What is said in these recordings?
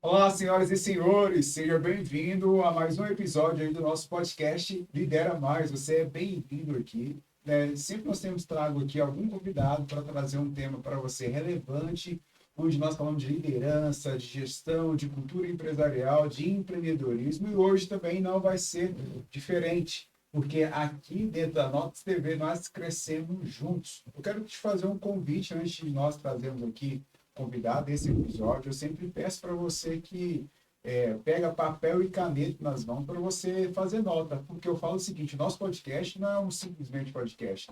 Olá, senhoras e senhores, seja bem-vindo a mais um episódio aí do nosso podcast Lidera Mais. Você é bem-vindo aqui. Sempre nós temos trago aqui algum convidado para trazer um tema para você relevante, onde nós falamos de liderança, de gestão, de cultura empresarial, de empreendedorismo, e hoje também não vai ser diferente, porque aqui dentro da Notas TV nós crescemos juntos. Eu quero te fazer um convite antes de nós trazermos aqui convidado desse episódio. Eu sempre peço para você que pega papel e caneta nas mãos para você fazer nota, porque eu falo o seguinte: nosso podcast não é um simplesmente podcast.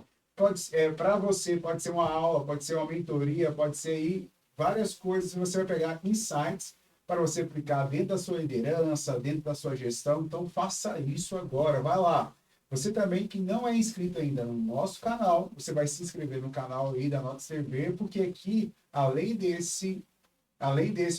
Para você pode ser uma aula, pode ser uma mentoria, pode ser aí várias coisas. Você vai pegar insights para você aplicar dentro da sua liderança, dentro da sua gestão. Então faça isso agora, vai lá. Você também que não é inscrito ainda no nosso canal, você vai se inscrever no canal aí da Nota CV, porque aqui, além desse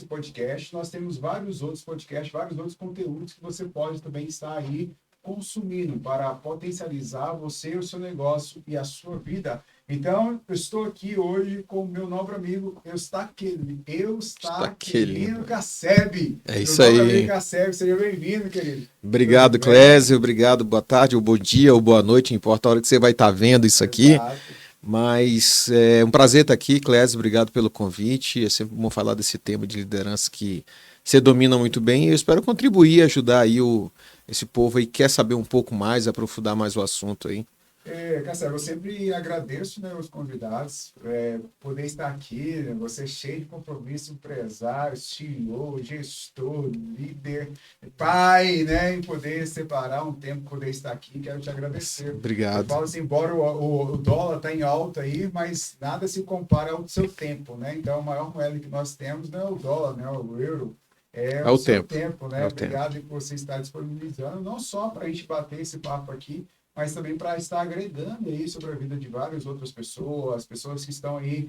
podcast, nós temos vários outros podcasts, vários outros conteúdos que você pode também estar aí consumindo para potencializar você, o seu negócio e a sua vida. Então, eu estou aqui hoje com o meu nobre amigo Eustáquilino Casseb. É Meu isso nobre amigo aí. Casseb, seja bem-vindo, querido. Obrigado, Clésio. Obrigado, boa tarde, ou bom dia, ou boa noite, não importa a hora que você vai estar vendo isso aqui. Exato. Mas é um prazer estar aqui, Clésio. Obrigado pelo convite. É sempre bom falar desse tema de liderança que você domina muito bem. Eu espero contribuir, ajudar aí esse povo aí que quer saber um pouco mais, aprofundar mais o assunto aí. Cassio, eu sempre agradeço, né, os convidados, poder estar aqui, né, você é cheio de compromisso, empresário, CEO, gestor, líder, pai, né, em poder separar um tempo, poder estar aqui, quero te agradecer. Eu Obrigado. falo assim, embora o dólar está em alta aí, mas nada se compara ao seu tempo, né? Então, a maior moeda que nós temos não é o dólar, né, o euro, é É o o seu tempo. tempo, né? É o tempo. Obrigado por você estar disponibilizando, não só para a gente bater esse papo aqui, mas também para estar agregando aí sobre a vida de várias outras pessoas, pessoas que estão aí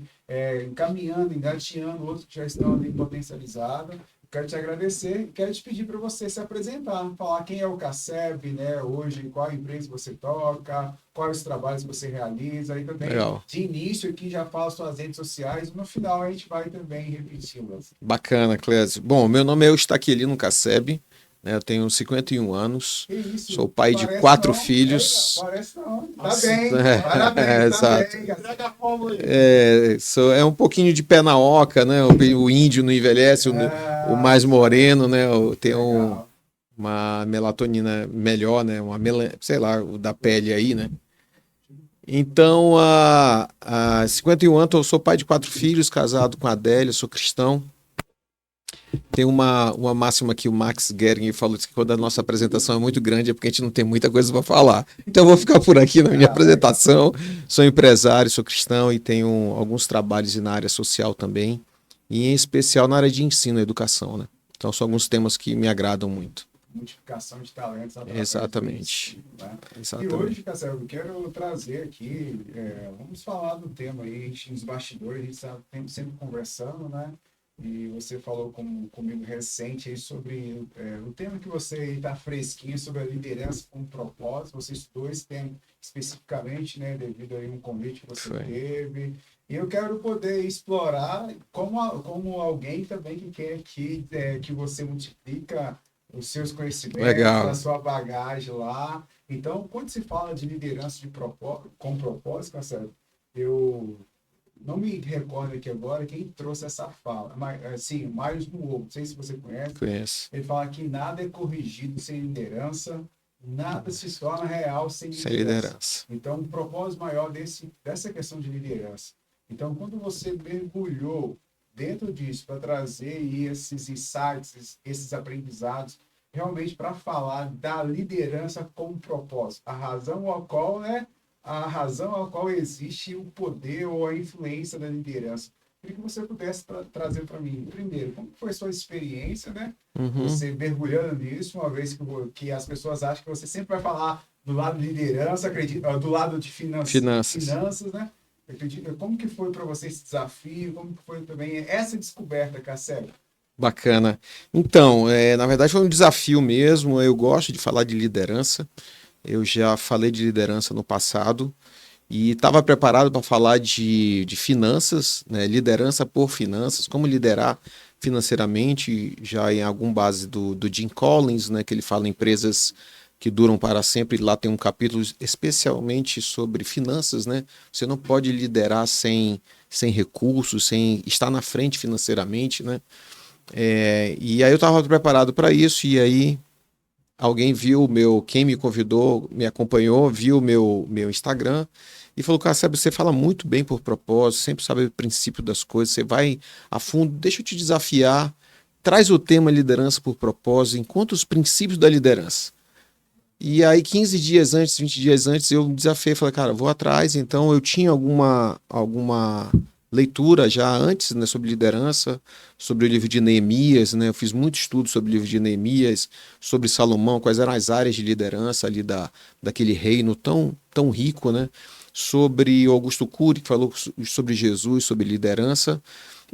encaminhando, engateando, outros que já estão ali potencializados. Quero te agradecer e quero te pedir para você se apresentar, falar quem é o Casseb, né, hoje, qual empresa você toca, quais os trabalhos que você realiza, e também Legal. de início aqui já fala suas redes sociais, no final a gente vai também repeti-las. Bacana, Clésio. Bom, meu nome é Eustáquilino Casseb, né? Eu tenho 51 anos, Que isso? sou pai de Parece 4 não? filhos. Parece não. Tá Nossa. bem. Parabéns, tá Exato. bem, Casseb. Entrega a fórmula aí. É um pouquinho de pé na oca, né? O índio não envelhece, o mais moreno, né? Tem Legal. uma melatonina melhor, né? Sei lá, o da pele aí, né? Então, há 51 anos, eu sou pai de 4 filhos, casado com a Adélia, sou cristão. Tem uma máxima que o Max Gehring falou que quando a nossa apresentação é muito grande é porque a gente não tem muita coisa para falar. Então eu vou ficar por aqui na minha apresentação. Sou empresário, sou cristão e tenho alguns trabalhos na área social também, e em especial na área de ensino e educação, né? Então são alguns temas que me agradam muito. Multiplicação de talentos através Exatamente. do ensino, né? E Exatamente. hoje, Cassel, eu quero trazer aqui, vamos falar do tema aí, a gente, nos bastidores, a gente está sempre conversando, né? E você falou comigo recente aí sobre o tema que você está fresquinho, sobre a liderança com propósito. Você estudou esse tema especificamente, né, devido a um convite que você teve. E eu quero poder explorar como alguém também que quer que você multiplica os seus conhecimentos, Legal. a sua bagagem lá. Então, quando se fala de liderança com propósito, Marcelo, eu não me recordo aqui agora quem trouxe essa fala. Mas, assim, Miles Monroe, não sei se você conhece. Conheço. Ele fala que nada é corrigido sem liderança, nada se torna real sem Sem liderança. liderança. Então, um propósito maior dessa questão de liderança. Então, quando você mergulhou dentro disso para trazer aí esses insights, esses aprendizados, realmente para falar da liderança como propósito, a razão a qual existe o poder ou a influência da liderança. Queria que você pudesse trazer para mim, primeiro, como foi a sua experiência, né? Você mergulhando nisso, uma vez que as pessoas acham que você sempre vai falar do lado de liderança, do lado de finanças, né? Como que foi para você esse desafio? Como que foi também essa descoberta, Cassel? Bacana. Então, na verdade foi um desafio mesmo. Eu gosto de falar de liderança. Eu já falei de liderança no passado e estava preparado para falar de finanças, né? Liderança por finanças, como liderar financeiramente, já em algum base do Jim Collins, né, que ele fala em empresas que duram para sempre. Lá tem um capítulo especialmente sobre finanças, né? Você não pode liderar sem recursos, sem estar na frente financeiramente, né? E aí eu estava preparado para isso, e aí alguém viu quem me convidou, me acompanhou, viu meu Instagram e falou: cara, sabe, você fala muito bem por propósito, sempre sabe o princípio das coisas, você vai a fundo, deixa eu te desafiar, traz o tema liderança por propósito, encontra os princípios da liderança. E aí 15 dias antes, 20 dias antes, eu me desafiei, falei: cara, vou atrás. Então eu tinha alguma leitura já antes, né, sobre liderança, sobre o livro de Neemias, né? Eu fiz muito estudo sobre o livro de Neemias, sobre Salomão, quais eram as áreas de liderança ali daquele reino tão rico, né? Sobre Augusto Cury, que falou sobre Jesus, sobre liderança.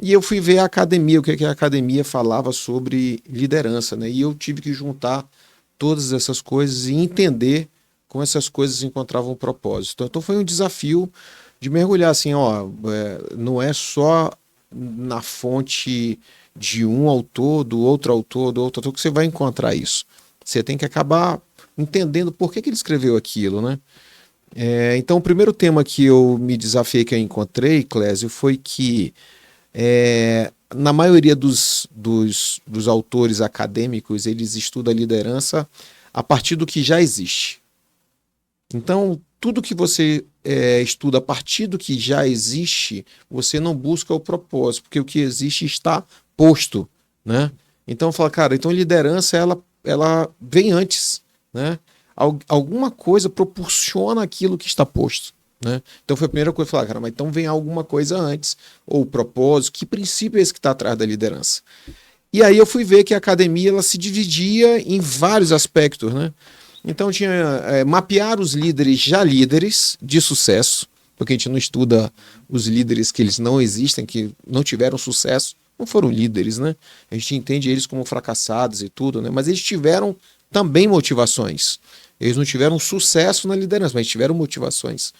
E eu fui ver a academia, o que a academia falava sobre liderança, né? E eu tive que juntar todas essas coisas e entender como essas coisas encontravam um propósito. Então foi um desafio de mergulhar assim, não é só na fonte de um autor, do outro autor, que você vai encontrar isso. Você tem que acabar entendendo por que ele escreveu aquilo, né? Então o primeiro tema que eu me desafiei, que eu encontrei, Clésio, foi que na maioria dos autores acadêmicos, eles estudam a liderança a partir do que já existe. Então, tudo que você estuda a partir do que já existe, você não busca o propósito, porque o que existe está posto, né? Então, fala, cara, então liderança, ela vem antes, né? Alguma coisa proporciona aquilo que está posto, né? Então foi a primeira coisa que eu falei: cara, mas então vem alguma coisa antes, ou o propósito, que princípio é esse que está atrás da liderança? E aí eu fui ver que a academia ela se dividia em vários aspectos, né? Então tinha mapear os líderes de sucesso, porque a gente não estuda os líderes que eles não existem, que não tiveram sucesso, não foram líderes, né? A gente entende eles como fracassados e tudo, né? Mas eles tiveram também motivações. Eles não tiveram sucesso na liderança, mas tiveram motivações.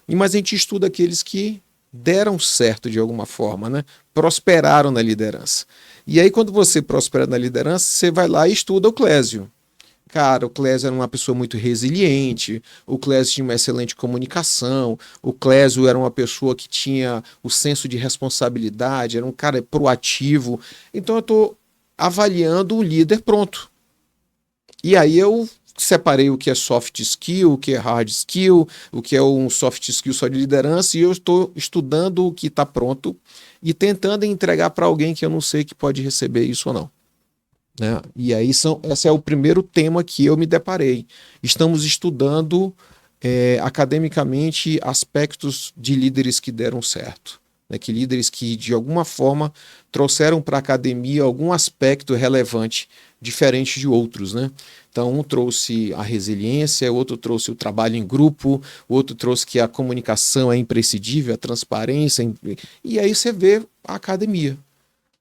Mas a gente estuda aqueles que deram certo de alguma forma, né? Prosperaram na liderança. E aí, quando você prospera na liderança, você vai lá e estuda o Clésio. Cara, o Clésio era uma pessoa muito resiliente, o Clésio tinha uma excelente comunicação, o Clésio era uma pessoa que tinha o senso de responsabilidade, era um cara proativo. Então eu estou avaliando o líder pronto. E aí eu separei o que é soft skill, o que é hard skill, o que é um soft skill só de liderança, e eu estou estudando o que está pronto e tentando entregar para alguém que eu não sei que pode receber isso ou não, né? E aí esse é o primeiro tema que eu me deparei. Estamos estudando academicamente aspectos de líderes que deram certo, né? Que líderes que de alguma forma trouxeram para a academia algum aspecto relevante, diferente de outros, né? Então, um trouxe a resiliência, outro trouxe o trabalho em grupo, outro trouxe que a comunicação é imprescindível, a transparência. E aí você vê a academia.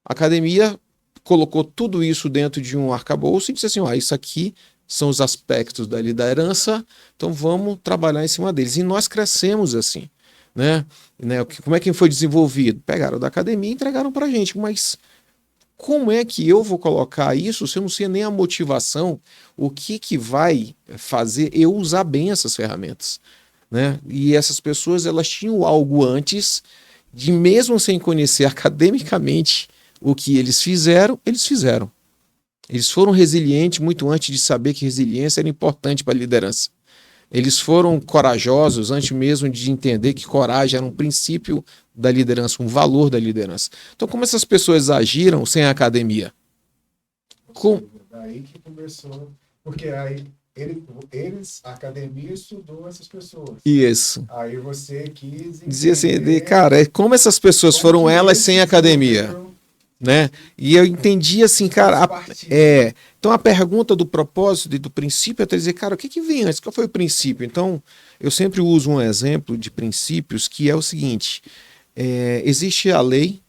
A academia colocou tudo isso dentro de um arcabouço e disse assim: isso aqui são os aspectos da liderança, então vamos trabalhar em cima deles. E nós crescemos assim, né? Como é que foi desenvolvido? Pegaram da academia e entregaram para a gente, mas como é que eu vou colocar isso se eu não sei nem a motivação, o que vai fazer eu usar bem essas ferramentas, né? E essas pessoas, elas tinham algo antes de, mesmo sem conhecer academicamente o que eles fizeram, eles fizeram. Eles foram resilientes muito antes de saber que resiliência era importante para a liderança. Eles foram corajosos antes mesmo de entender que coragem era um princípio da liderança, um valor da liderança. Então, como essas pessoas agiram sem a academia? Daí que começou, porque aí a academia estudou essas pessoas. Isso. Aí você quis dizer assim, cara, como essas pessoas foram elas sem academia, né? E eu entendi assim, cara, então a pergunta do propósito e do princípio é dizer, cara, o que vem antes? Qual foi o princípio? Então, eu sempre uso um exemplo de princípios que é o seguinte: existe a lei,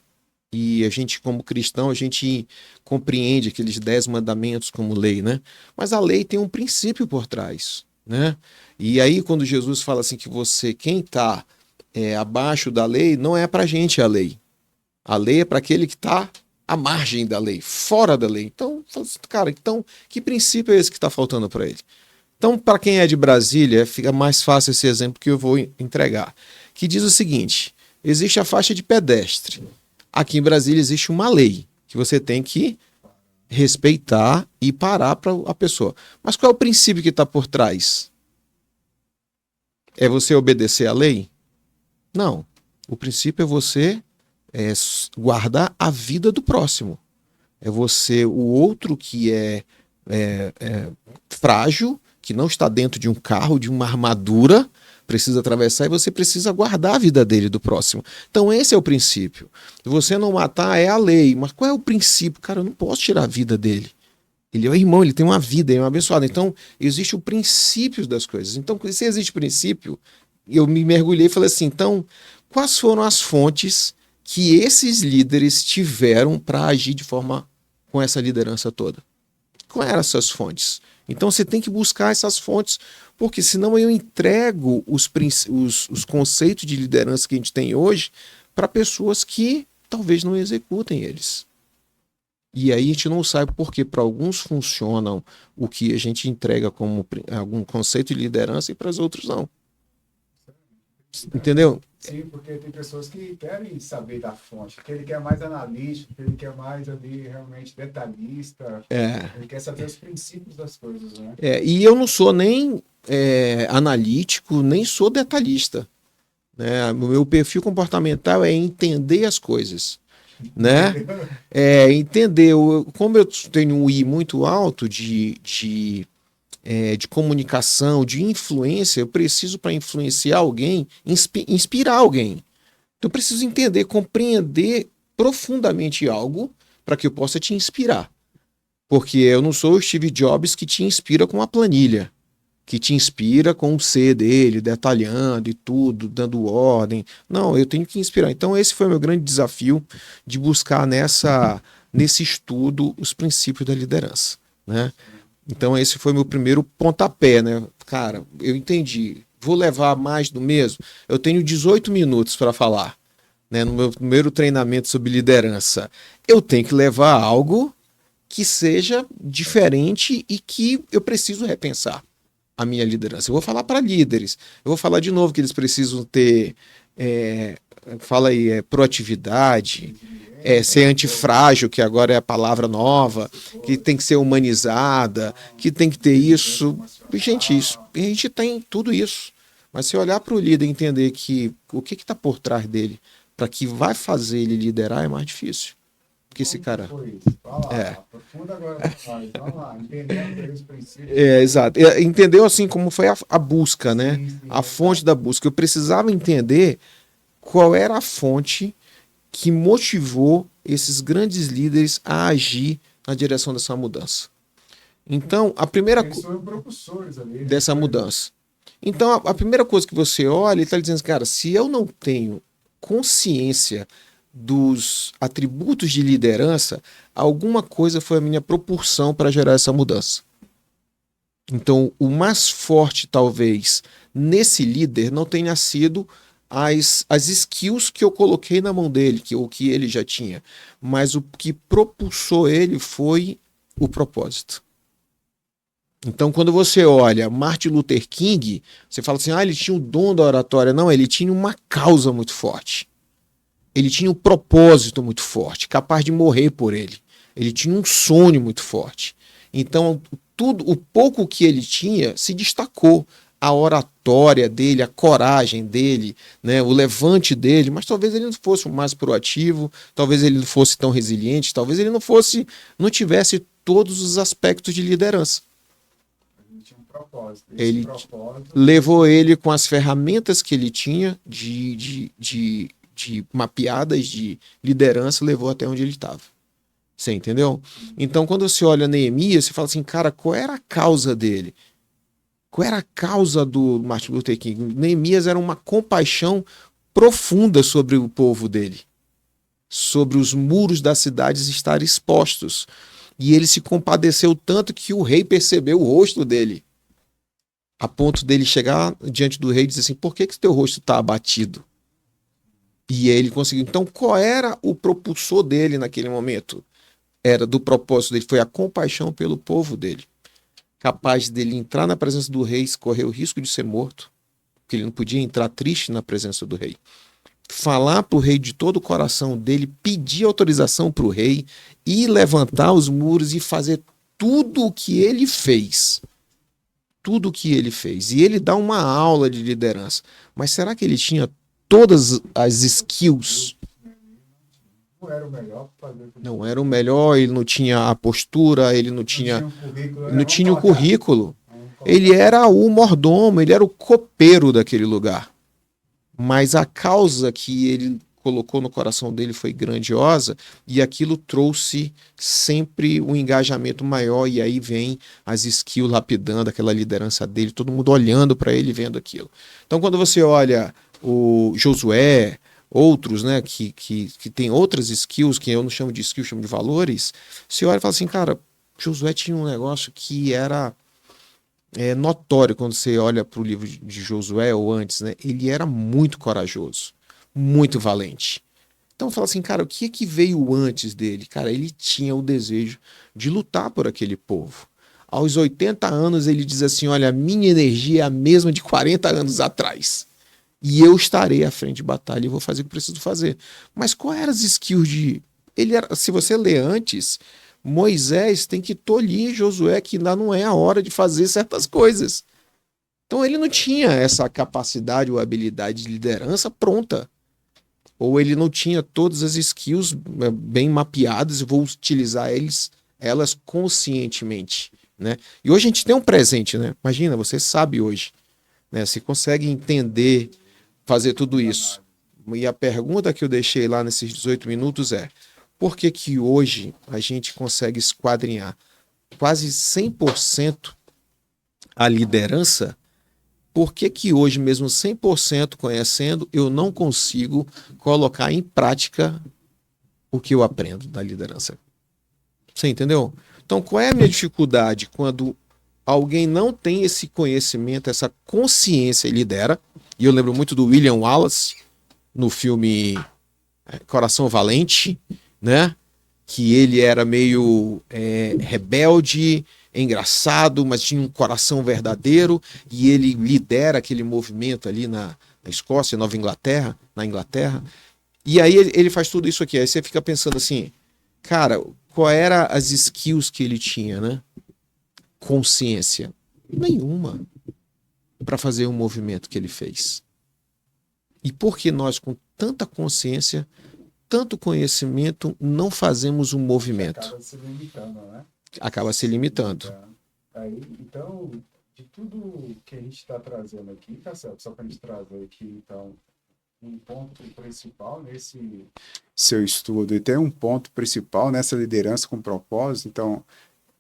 e a gente, como cristão, a gente compreende aqueles 10 mandamentos como lei, né? Mas a lei tem um princípio por trás, né? E aí, quando Jesus fala assim que quem está abaixo da lei, não é para a gente a lei. A lei é para aquele que está à margem da lei, fora da lei. Então, cara, então que princípio é esse que está faltando para ele? Então, para quem é de Brasília, fica mais fácil esse exemplo que eu vou entregar, que diz o seguinte: existe a faixa de pedestre. Aqui em Brasília existe uma lei que você tem que respeitar e parar para a pessoa. Mas qual é o princípio que está por trás? É você obedecer à lei? Não. O princípio é você guardar a vida do próximo. É você, o outro que é frágil, que não está dentro de um carro, de uma armadura, precisa atravessar e você precisa guardar a vida dele, do próximo. Então esse é o princípio. Você não matar é a lei, mas qual é o princípio? Cara, eu não posso tirar a vida dele. Ele é o irmão, ele tem uma vida, ele é um abençoado. Então existe o princípio das coisas. Então se existe princípio, eu me mergulhei e falei assim, então quais foram as fontes que esses líderes tiveram para agir de forma com essa liderança toda? Quais eram essas fontes? Então você tem que buscar essas fontes, porque senão eu entrego os conceitos de liderança que a gente tem hoje para pessoas que talvez não executem eles. E aí a gente não sabe porque para alguns funcionam o que a gente entrega como algum conceito de liderança e para os outros não. Entendeu? Sim, porque tem pessoas que querem saber da fonte, que ele quer mais analítico, que ele quer mais ali realmente detalhista, ele quer saber os princípios das coisas, né? E eu não sou nem analítico, nem sou detalhista, né? O meu perfil comportamental é entender as coisas, né? Entender, como eu tenho um I muito alto de comunicação, de influência, eu preciso, para influenciar alguém, inspirar alguém. Então eu preciso entender, compreender profundamente algo para que eu possa te inspirar. Porque eu não sou o Steve Jobs que te inspira com uma planilha, que te inspira com o C dele, detalhando e tudo, dando ordem. Não, eu tenho que inspirar. Então esse foi o meu grande desafio, de buscar nesse estudo os princípios da liderança, né? Então esse foi meu primeiro pontapé, né? Cara, eu entendi. Vou levar mais do mesmo? Eu tenho 18 minutos para falar, né? No meu primeiro treinamento sobre liderança. Eu tenho que levar algo que seja diferente e que eu preciso repensar a minha liderança. Eu vou falar para líderes. Eu vou falar de novo que eles precisam ter, proatividade, ser antifrágil, que agora é a palavra nova, que tem que ser humanizada, que tem que ter isso. Gente, a gente tem tudo isso. Mas se olhar para o líder e entender que o que está por trás dele, para que vai fazer ele liderar, é mais difícil. Porque esse cara... Aprofunda agora, vamos lá, entendendo os princípios. Exato. Entendeu assim como foi a busca, né? Sim, a fonte da busca. Eu precisava entender qual era a fonte que motivou esses grandes líderes a agir na direção dessa mudança. Então, a primeira coisa dessa mudança. Então, a primeira coisa que você olha, ele está dizendo, cara, se eu não tenho consciência dos atributos de liderança, alguma coisa foi a minha propulsão para gerar essa mudança. Então, o mais forte, talvez, nesse líder não tenha sido as skills que eu coloquei na mão dele, o que ele já tinha, mas o que propulsou ele foi o propósito. Então, quando você olha Martin Luther King, você fala assim, ele tinha o dom da oratória. Não, ele tinha uma causa muito forte. Ele tinha um propósito muito forte, capaz de morrer por ele. Ele tinha um sonho muito forte. Então, o pouco que ele tinha se destacou. A oratória dele, a coragem dele, né, o levante dele, mas talvez ele não fosse o mais proativo, talvez ele não fosse tão resiliente, talvez ele não tivesse todos os aspectos de liderança. Ele levou ele com as ferramentas que ele tinha de mapeadas de liderança, levou até onde ele estava. Você entendeu? Então, quando você olha Neemias, você fala assim, cara, qual era a causa dele? Qual era a causa do Martin Luther King? Neemias era uma compaixão profunda sobre o povo dele, sobre os muros das cidades estarem expostos. E ele se compadeceu tanto que o rei percebeu o rosto dele, a ponto dele chegar diante do rei e dizer assim, por que teu rosto está abatido? E ele conseguiu. Então, qual era o propulsor dele naquele momento? Era do propósito dele, foi a compaixão pelo povo dele. Capaz dele entrar na presença do rei, correr o risco de ser morto, porque ele não podia entrar triste na presença do rei. Falar para o rei de todo o coração dele, pedir autorização para o rei e levantar os muros e fazer tudo o que ele fez. Tudo o que ele fez. E ele dá uma aula de liderança. Mas será que ele tinha todas as skills? Não era o melhor para fazer tudo. Não era o melhor, ele não tinha a postura, ele não tinha o currículo. Ele era o mordomo, ele era o copeiro daquele lugar. Mas a causa que ele colocou no coração dele foi grandiosa e aquilo trouxe sempre um engajamento maior e aí vem as skills lapidando aquela liderança dele, todo mundo olhando para ele vendo aquilo. Então quando você olha o Josué, outros, né, que tem outras skills, que eu não chamo de skills, chamo de valores, você olha e fala assim, cara, Josué tinha um negócio que era notório quando você olha para o livro de Josué ou antes, né? Ele era muito corajoso, muito valente. Então fala assim, cara, o que é que veio antes dele? Cara, ele tinha o desejo de lutar por aquele povo. Aos 80 anos ele diz assim, olha, a minha energia é a mesma de 40 anos atrás. E eu estarei à frente de batalha e vou fazer o que preciso fazer. Mas qual eram as skills de... Ele era, se você ler antes... Moisés tem que tolir Josué que ainda não é a hora de fazer certas coisas. Então ele não tinha essa capacidade ou habilidade de liderança pronta. Ou ele não tinha todas as skills bem mapeadas e vou utilizar elas conscientemente. Né? E hoje a gente tem um presente, né? Imagina, você sabe hoje. Né? Você consegue entender, fazer tudo isso. E a pergunta que eu deixei lá nesses 18 minutos é: por que que hoje a gente consegue esquadrinhar quase 100% a liderança? Por que que hoje, mesmo 100% conhecendo, eu não consigo colocar em prática o que eu aprendo da liderança? Você entendeu? Então, qual é a minha dificuldade quando alguém não tem esse conhecimento, essa consciência e lidera? E eu lembro muito do William Wallace, no filme Coração Valente, né? Que ele era meio rebelde, engraçado, mas tinha um coração verdadeiro e ele lidera aquele movimento ali na Escócia, Nova Inglaterra, na Inglaterra. E aí ele faz tudo isso aqui. Aí você fica pensando assim, cara, qual era as skills que ele tinha, né? Consciência nenhuma para fazer o movimento que ele fez. E por que nós, com tanta consciência, tanto conhecimento, não fazemos um movimento? Acaba se limitando, né? Acaba se limitando. Aí, então, de tudo que a gente está trazendo aqui, tá certo? Só para a gente trazer aqui, então, um ponto principal nesse seu estudo, e tem um ponto principal nessa liderança com propósito, então,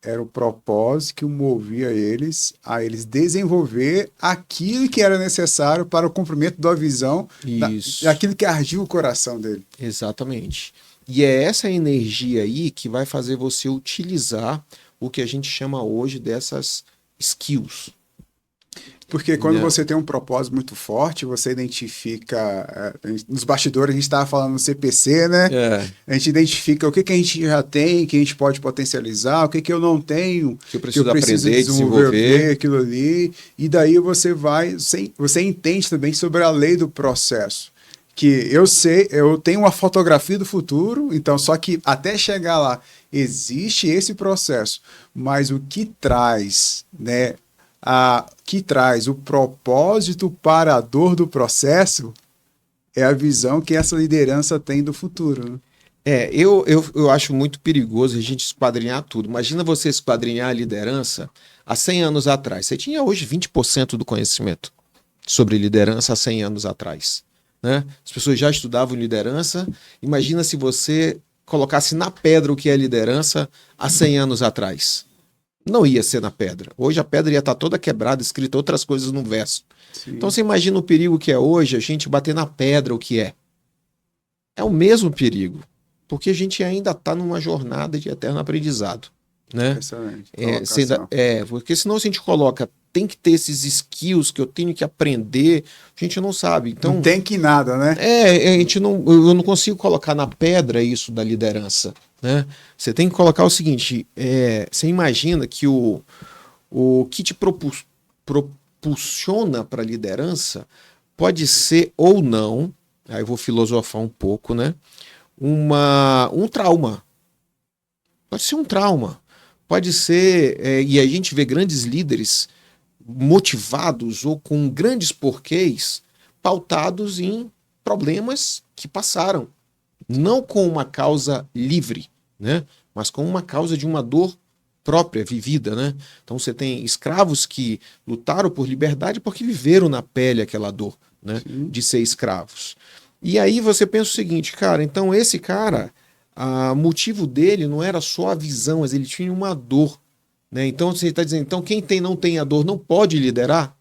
era o propósito que movia eles a eles desenvolver aquilo que era necessário para o cumprimento da visão, daquilo que ardia o coração dele. Exatamente. E é essa energia aí que vai fazer você utilizar o que a gente chama hoje dessas skills. Porque quando você tem um propósito muito forte, você identifica... nos bastidores a gente estava falando no CPC, né? A gente identifica o que a gente já tem, que a gente pode potencializar, o que eu não tenho, que eu preciso aprender, desenvolver aquilo ali. E daí você entende também sobre a lei do processo. Que eu tenho uma fotografia do futuro, então só que até chegar lá existe esse processo. Mas o que traz, né? Que traz o propósito para a dor do processo é a visão que essa liderança tem do futuro. Né? Eu acho muito perigoso a gente esquadrinhar tudo. Imagina você esquadrinhar a liderança há 100 anos atrás. Você tinha hoje 20% do conhecimento sobre liderança há 100 anos atrás. Né? As pessoas já estudavam liderança. Imagina se você colocasse na pedra o que é liderança há 100 anos atrás. Não ia ser na pedra. Hoje a pedra ia estar toda quebrada, escrita outras coisas no verso. Sim. Então você imagina o perigo que é hoje a gente bater na pedra o que é. É o mesmo perigo. Porque a gente ainda está numa jornada de eterno aprendizado. Né? Excelente. Porque senão se a gente coloca tem que ter esses skills, que eu tenho que aprender, a gente não sabe. Então, não tem que nada, né? Eu não consigo colocar na pedra isso da liderança, né? Você tem que colocar o seguinte, você imagina que o que te propulsiona para a liderança pode ser ou não, aí eu vou filosofar um pouco, né? Um trauma. Pode ser um trauma. Pode ser, e a gente vê grandes líderes motivados ou com grandes porquês pautados em problemas que passaram. Não com uma causa livre, né? Mas com uma causa de uma dor própria, vivida, né? Então você tem escravos que lutaram por liberdade porque viveram na pele aquela dor, né? De ser escravos. E aí você pensa o seguinte, cara, então esse cara, o motivo dele não era só a visão, mas ele tinha uma dor, né? Então você está dizendo, então quem não tem a dor não pode liderar?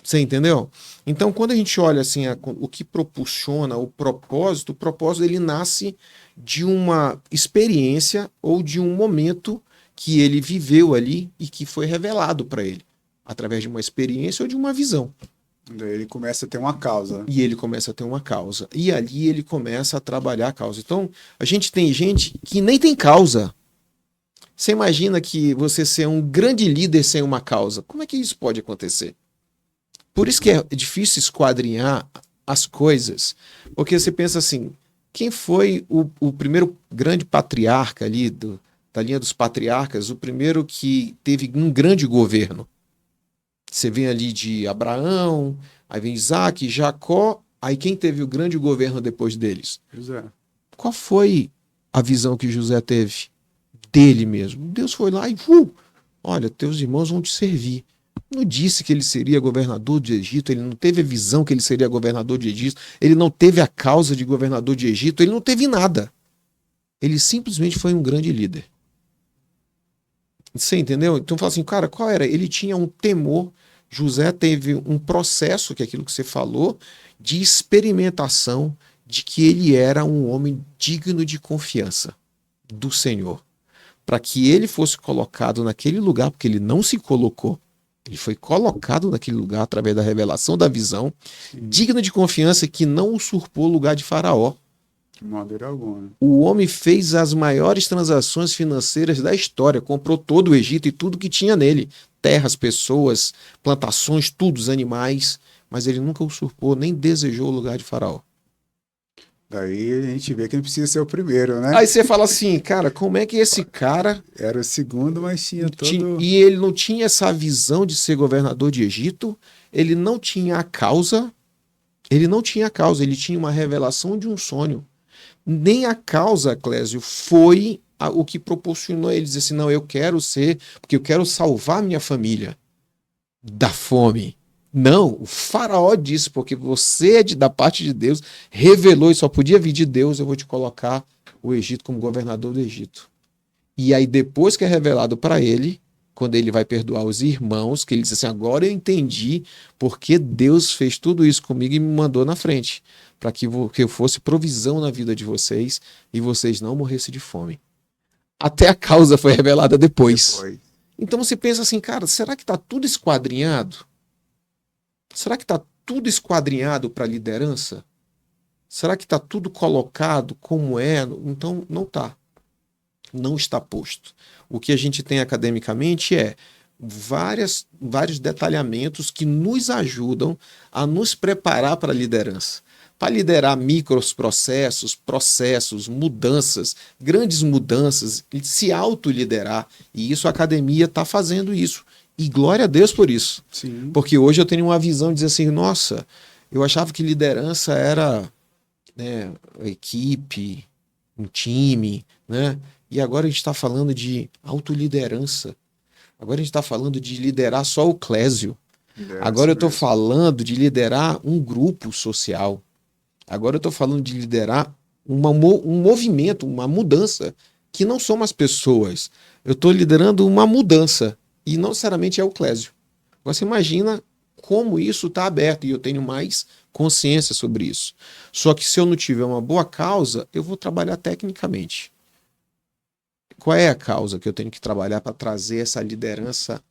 Você entendeu? Então quando a gente olha assim o que propulsiona o propósito ele nasce de uma experiência ou de um momento que ele viveu ali e que foi revelado para ele, através de uma experiência ou de uma visão. Ele começa a ter uma causa. E ele começa a ter uma causa. E ali ele começa a trabalhar a causa. Então, a gente tem gente que nem tem causa. Você imagina que você ser um grande líder sem uma causa. Como é que isso pode acontecer? Por isso que é difícil esquadrinhar as coisas. Porque você pensa assim, quem foi o primeiro grande patriarca ali, da linha dos patriarcas, o primeiro que teve um grande governo? Você vem ali de Abraão, aí vem Isaac, Jacó, aí quem teve o grande governo depois deles? José. Qual foi a visão que José teve dele mesmo? Deus foi lá e, olha, teus irmãos vão te servir. Não disse que ele seria governador de Egito, ele não teve a visão que ele seria governador de Egito, ele não teve a causa de governador de Egito, ele não teve nada. Ele simplesmente foi um grande líder. Você entendeu? Então fala assim, cara, qual era? Ele tinha um temor. José teve um processo, que é aquilo que você falou, de experimentação de que ele era um homem digno de confiança do Senhor. Para que ele fosse colocado naquele lugar, porque ele não se colocou, ele foi colocado naquele lugar através da revelação da visão, digno de confiança, que não usurpou o lugar de Faraó. De maneira alguma. O homem fez as maiores transações financeiras da história, comprou todo o Egito e tudo que tinha nele, terras, pessoas, plantações, tudo, os animais, mas ele nunca usurpou, nem desejou o lugar de Faraó. Daí a gente vê que não precisa ser o primeiro, né? Aí você fala assim, cara, como é que esse cara... Era o segundo, mas tinha todo... E ele não tinha essa visão de ser governador de Egito, ele não tinha a causa, ele tinha uma revelação de um sonho. Nem a causa, Clésio, foi o que proporcionou ele dizer assim, não, eu quero ser, porque eu quero salvar minha família da fome. Não, o faraó disse, porque você é da parte de Deus, revelou e só podia vir de Deus, eu vou te colocar o Egito como governador do Egito. E aí depois que é revelado para ele, quando ele vai perdoar os irmãos, que ele diz assim, agora eu entendi porque Deus fez tudo isso comigo e me mandou na frente, para que eu fosse provisão na vida de vocês e vocês não morressem de fome. Até a causa foi revelada depois. Então você pensa assim, cara, será que está tudo esquadrinhado? Será que está tudo esquadrinhado para a liderança? Será que está tudo colocado como é? Então não está. Não está posto. O que a gente tem academicamente é vários detalhamentos que nos ajudam a nos preparar para a liderança. Para liderar processos, mudanças, grandes mudanças, se autoliderar. E isso a academia está fazendo isso. E glória a Deus por isso. Sim. Porque hoje eu tenho uma visão de dizer assim, nossa, eu achava que liderança era, né, equipe, um time, né? E agora a gente está falando de autoliderança. Agora a gente está falando de liderar só o Clésio. Agora eu estou falando de liderar um grupo social. Agora eu estou falando de liderar um movimento, uma mudança, que não são as pessoas. Eu estou liderando uma mudança. E não necessariamente é o Clésio. Você imagina como isso está aberto e eu tenho mais consciência sobre isso. Só que se eu não tiver uma boa causa, eu vou trabalhar tecnicamente. Qual é a causa que eu tenho que trabalhar para trazer essa liderança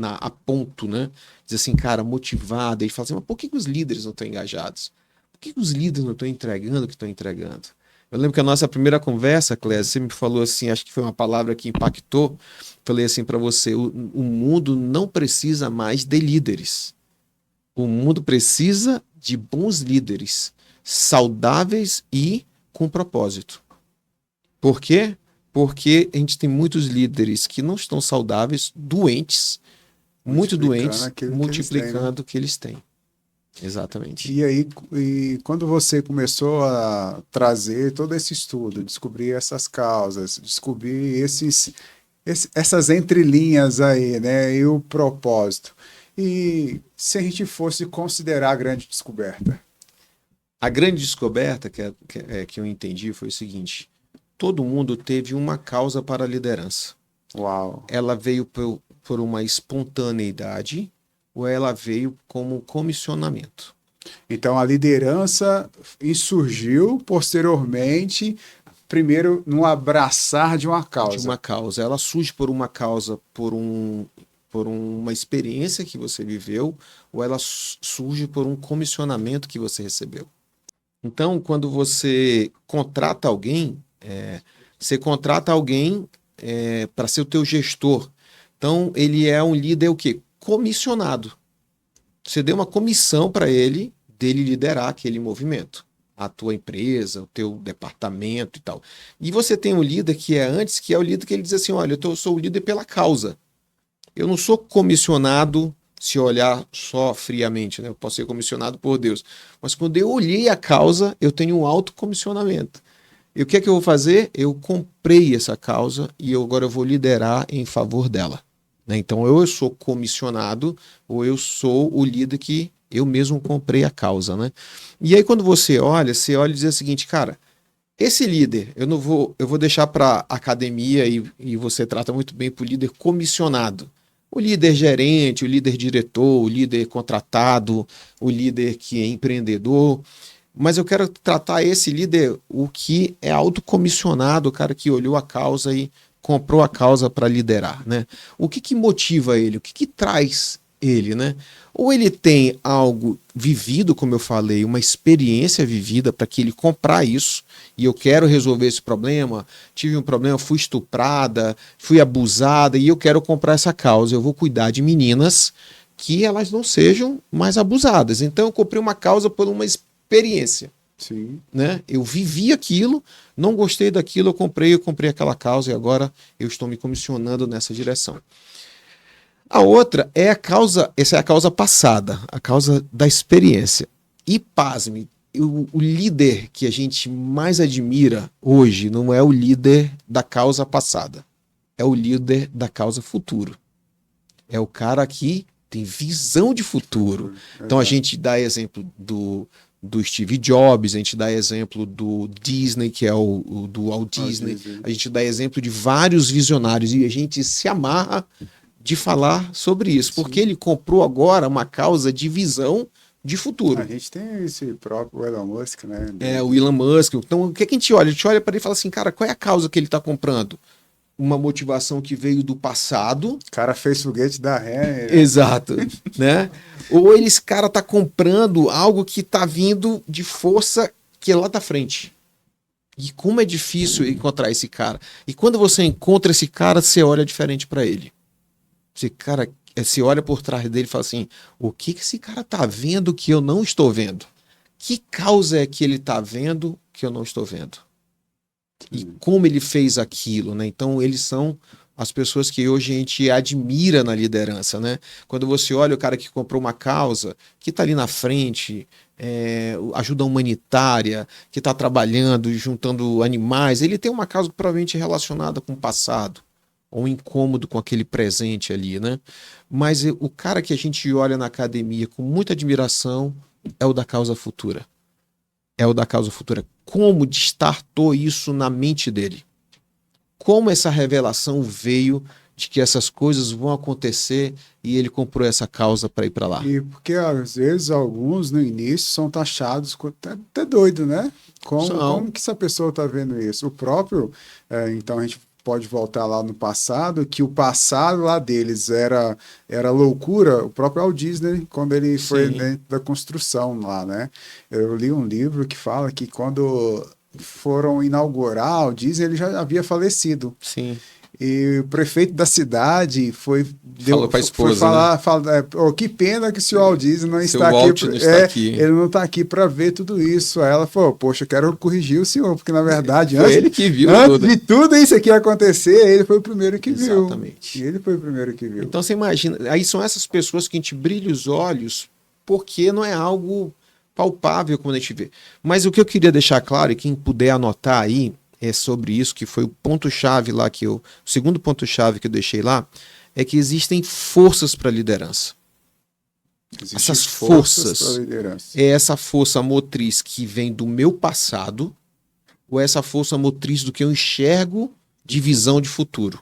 a ponto, né? Diz assim, cara, motivado. Ele fala assim, mas por que os líderes não estão engajados? Por que os líderes não estão entregando o que estão entregando? Eu lembro que a nossa primeira conversa, Clésia, você me falou assim, acho que foi uma palavra que impactou. Falei assim para você, o mundo não precisa mais de líderes. O mundo precisa de bons líderes, saudáveis e com propósito. Por quê? Porque a gente tem muitos líderes que não estão saudáveis, doentes, muito doentes, multiplicando o que eles têm. Exatamente. E aí, quando você começou a trazer todo esse estudo, descobrir essas causas, descobrir essas entrelinhas aí, né, e o propósito, e se a gente fosse considerar a grande descoberta? A grande descoberta que eu entendi foi o seguinte: todo mundo teve uma causa para a liderança. Uau! Ela veio por uma espontaneidade ou ela veio como comissionamento. Então a liderança insurgiu posteriormente, primeiro no abraçar de uma causa. De uma causa. Ela surge por uma causa, por uma experiência que você viveu, ou ela surge por um comissionamento que você recebeu. Então, quando você contrata alguém, você contrata alguém para ser o teu gestor. Então, ele é um líder o quê? Comissionado. Você deu uma comissão para ele, dele liderar aquele movimento. A tua empresa, o teu departamento e tal. E você tem um líder que é antes, que é o líder que ele diz assim, olha, eu sou o líder pela causa. Eu não sou comissionado, se olhar só friamente, né? Eu posso ser comissionado por Deus. Mas quando eu olhei a causa, eu tenho um autocomissionamento. E o que é que eu vou fazer? Eu comprei essa causa e agora eu vou liderar em favor dela. Né? Então, ou eu sou comissionado, ou eu sou o líder que eu mesmo comprei a causa. Né? E aí, quando você olha e diz o seguinte, cara, esse líder, eu vou deixar para academia e você trata muito bem para o líder comissionado. O líder gerente, o líder diretor, o líder contratado, o líder que é empreendedor. Mas eu quero tratar esse líder, o que é autocomissionado, o cara que olhou a causa e comprou a causa para liderar. Né? O que motiva ele? O que traz ele? Né? Ou ele tem algo vivido, como eu falei, uma experiência vivida para que ele comprar isso, e eu quero resolver esse problema, tive um problema, fui estuprada, fui abusada, e eu quero comprar essa causa. Eu vou cuidar de meninas que elas não sejam mais abusadas. Então eu comprei uma causa por uma experiência. Sim. Né? Eu vivi aquilo, não gostei daquilo, eu comprei aquela causa e agora eu estou me comissionando nessa direção. A outra é essa é a causa passada, a causa da experiência. E pasme, o líder que a gente mais admira hoje não é o líder da causa passada, é o líder da causa futuro. É o cara que tem visão de futuro. Então a gente dá exemplo do Steve Jobs, a gente dá exemplo do Disney, que é o do Walt Disney, a gente dá exemplo de vários visionários e a gente se amarra de falar sobre isso, porque ele comprou agora uma causa de visão de futuro. A gente tem esse próprio Elon Musk, né? O Elon Musk. Então, o que a gente olha? A gente olha para ele e fala assim, cara, qual é a causa que ele está comprando? Uma motivação que veio do passado. O cara fez foguete da ré. Exato. Né? Ou esse cara está comprando algo que está vindo de força que é lá da frente. E como é difícil encontrar esse cara. E quando você encontra esse cara, você olha diferente para ele. Você olha por trás dele e fala assim, o que esse cara tá vendo que eu não estou vendo? Que causa é que ele tá vendo que eu não estou vendo? E como ele fez aquilo, né? Então, eles são as pessoas que hoje a gente admira na liderança, né? Quando você olha o cara que comprou uma causa, que tá ali na frente, ajuda humanitária, que tá trabalhando, juntando animais, ele tem uma causa provavelmente relacionada com o passado, ou incômodo com aquele presente ali, né? Mas o cara que a gente olha na academia com muita admiração é o da causa futura. É o da causa futura. Como destartou isso na mente dele? Como essa revelação veio de que essas coisas vão acontecer e ele comprou essa causa para ir para lá? E porque às vezes alguns no início são taxados até doido, né? Como que essa pessoa está vendo isso? O próprio, então a gente pode voltar lá no passado, que o passado lá deles era loucura, o próprio Walt Disney, quando ele foi dentro da construção lá, né? Eu li um livro que fala que quando foram inaugurar o Disney, ele já havia falecido. Sim. E o prefeito da cidade falou para a esposa, foi falar, que pena que o senhor Walt Disney não está aqui. Não está aqui. Ele não está aqui para ver tudo isso. Aí ela falou, poxa, eu quero corrigir o senhor, porque na verdade, foi ele que viu antes de tudo isso aqui acontecer, ele foi o primeiro que viu. Exatamente. Ele foi o primeiro que viu. Então você imagina, aí são essas pessoas que a gente brilha os olhos, porque não é algo palpável como a gente vê. Mas o que eu queria deixar claro, e quem puder anotar aí, é sobre isso, que foi o ponto-chave lá o segundo ponto-chave que eu deixei lá, é que existem forças para a liderança. Essas forças, é essa força motriz que vem do meu passado, ou essa força motriz do que eu enxergo de visão de futuro.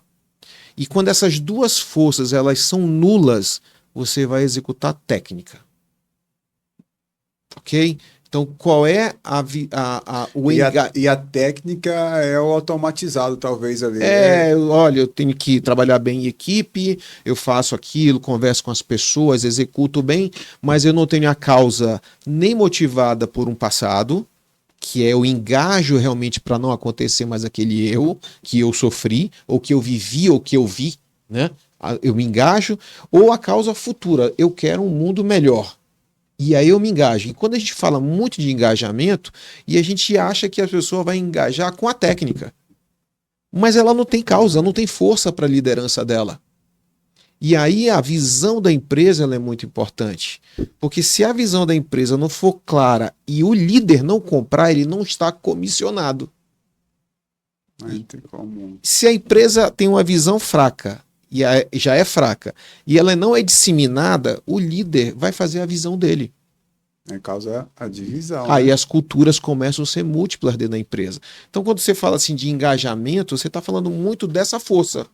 E quando essas duas forças elas são nulas, você vai executar técnica. Ok? Então, qual é E a técnica é o automatizado, talvez, ali. Olha, eu tenho que trabalhar bem em equipe, eu faço aquilo, converso com as pessoas, executo bem, mas eu não tenho a causa nem motivada por um passado, que é o engajo realmente para não acontecer mais aquele erro que eu sofri, ou que eu vivi, ou que eu vi, né? Eu me engajo, ou a causa futura, eu quero um mundo melhor. E aí eu me engajo. E quando a gente fala muito de engajamento, e a gente acha que a pessoa vai engajar com a técnica. Mas ela não tem causa, não tem força para a liderança dela. E aí a visão da empresa ela é muito importante. Porque se a visão da empresa não for clara e o líder não comprar, ele não está comissionado. Se a empresa tem uma visão fraca, e já é fraca, e ela não é disseminada, o líder vai fazer a visão dele. Causa a divisão. Aí as culturas começam a ser múltiplas dentro da empresa. Então, quando você fala assim de engajamento, você está falando muito dessa força.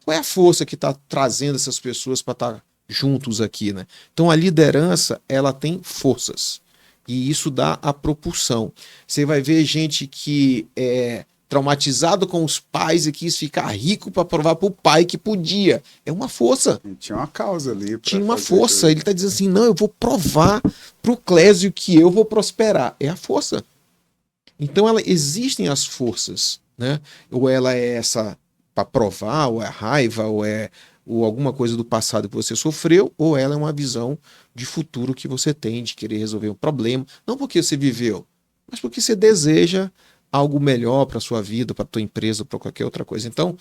Qual é a força que está trazendo essas pessoas para estar juntos aqui, né? Então, a liderança, ela tem forças. E isso dá a propulsão. Você vai ver gente que é traumatizado com os pais e quis ficar rico para provar para o pai que podia. É uma força. Tinha uma causa ali. Tinha uma força. Ele está dizendo assim, não, eu vou provar para o Clésio que eu vou prosperar. É a força. Então existem as forças, né? Ou ela é essa para provar, ou é raiva, ou alguma coisa do passado que você sofreu, ou ela é uma visão de futuro que você tem, de querer resolver um problema. Não porque você viveu, mas porque você deseja algo melhor para a sua vida, para a tua empresa, para qualquer outra coisa. Então,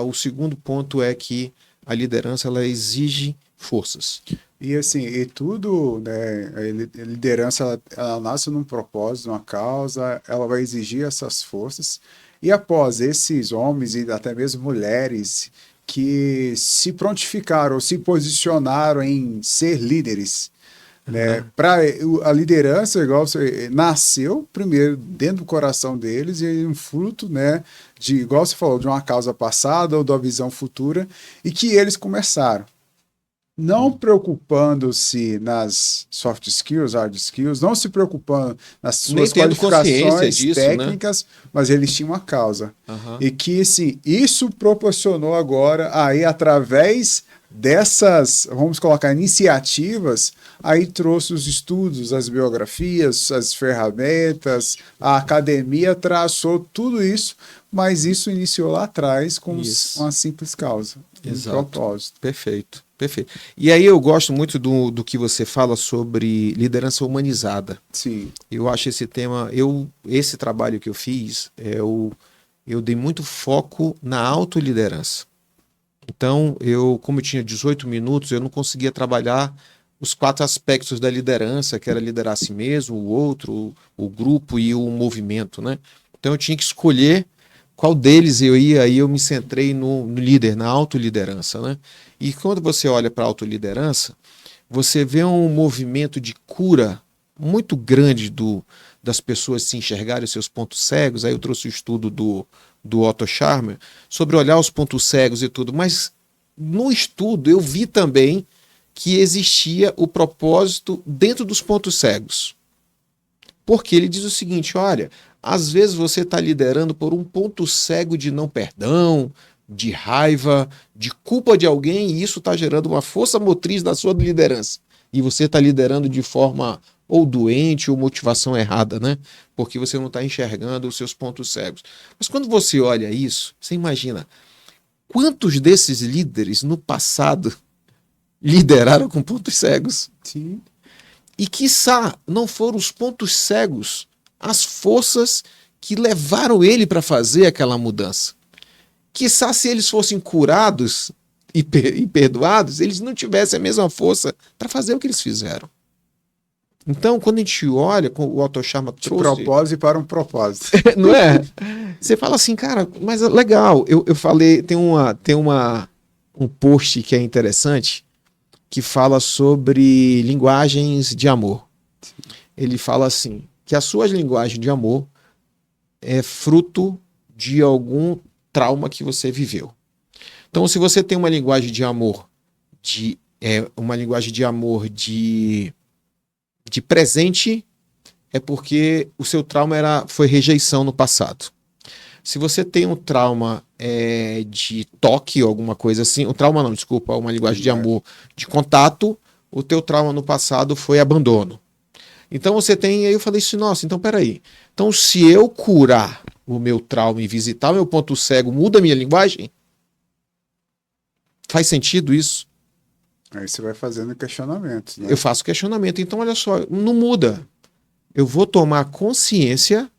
o segundo ponto é que a liderança ela exige forças. E assim, e tudo, né, a liderança ela nasce num propósito, numa causa, ela vai exigir essas forças. E após esses homens e até mesmo mulheres que se prontificaram, ou se posicionaram em ser líderes, né? Para a liderança, igual você nasceu primeiro dentro do coração deles e um fruto, né, de, igual você falou, de uma causa passada ou da visão futura, e que eles começaram. Não preocupando-se nas soft skills, hard skills, não se preocupando nas suas qualificações disso, técnicas, né? Mas eles tinham uma causa. E que, assim, isso proporcionou agora, aí, através dessas, vamos colocar, iniciativas, aí trouxe os estudos, as biografias, as ferramentas, a academia traçou tudo isso, mas isso iniciou lá atrás com uma simples causa, um propósito. Perfeito. Perfeito. E aí eu gosto muito do que você fala sobre liderança humanizada. Sim. Eu acho esse tema, esse trabalho que eu fiz, eu dei muito foco na autoliderança. Então, como eu tinha 18 minutos, eu não conseguia trabalhar os 4 aspectos da liderança, que era liderar a si mesmo, o outro, o grupo e o movimento, né? Então eu tinha que escolher qual deles eu ia, aí eu me centrei no líder, na autoliderança, né? E quando você olha para a autoliderança, você vê um movimento de cura muito grande das pessoas se enxergarem os seus pontos cegos. Aí eu trouxe o estudo do Otto Scharmer sobre olhar os pontos cegos e tudo, mas no estudo eu vi também que existia o propósito dentro dos pontos cegos. Porque ele diz o seguinte, olha, Às vezes você está liderando por um ponto cego de não perdão, de raiva, de culpa de alguém, e isso está gerando uma força motriz da sua liderança. E você está liderando de forma ou doente ou motivação errada, né? Porque você não está enxergando os seus pontos cegos. Mas quando você olha isso, você imagina quantos desses líderes no passado lideraram com pontos cegos? Sim. E, quiçá, não foram os pontos cegos as forças que levaram ele para fazer aquela mudança. Quiçá, se eles fossem curados e perdoados, eles não tivessem a mesma força para fazer o que eles fizeram. Então, quando a gente olha, o Otto Scharmer trouxe... Propósito para um propósito. Não é? Você fala assim, cara, mas é legal. Eu falei, tem um post que é interessante, que fala sobre linguagens de amor. Ele fala assim, que as suas linguagens de amor é fruto de algum trauma que você viveu. Então, se você tem uma linguagem de amor de presente, é porque o seu trauma foi rejeição no passado. Se você tem um trauma de toque ou alguma coisa assim, uma linguagem de amor de contato, o teu trauma no passado foi abandono. Então você tem, aí eu falei assim, nossa, então peraí. Então se eu curar o meu trauma e visitar o meu ponto cego, muda a minha linguagem? Faz sentido isso? Aí você vai fazendo questionamentos, né? Eu faço questionamento. Então olha só, não muda. Eu vou tomar consciência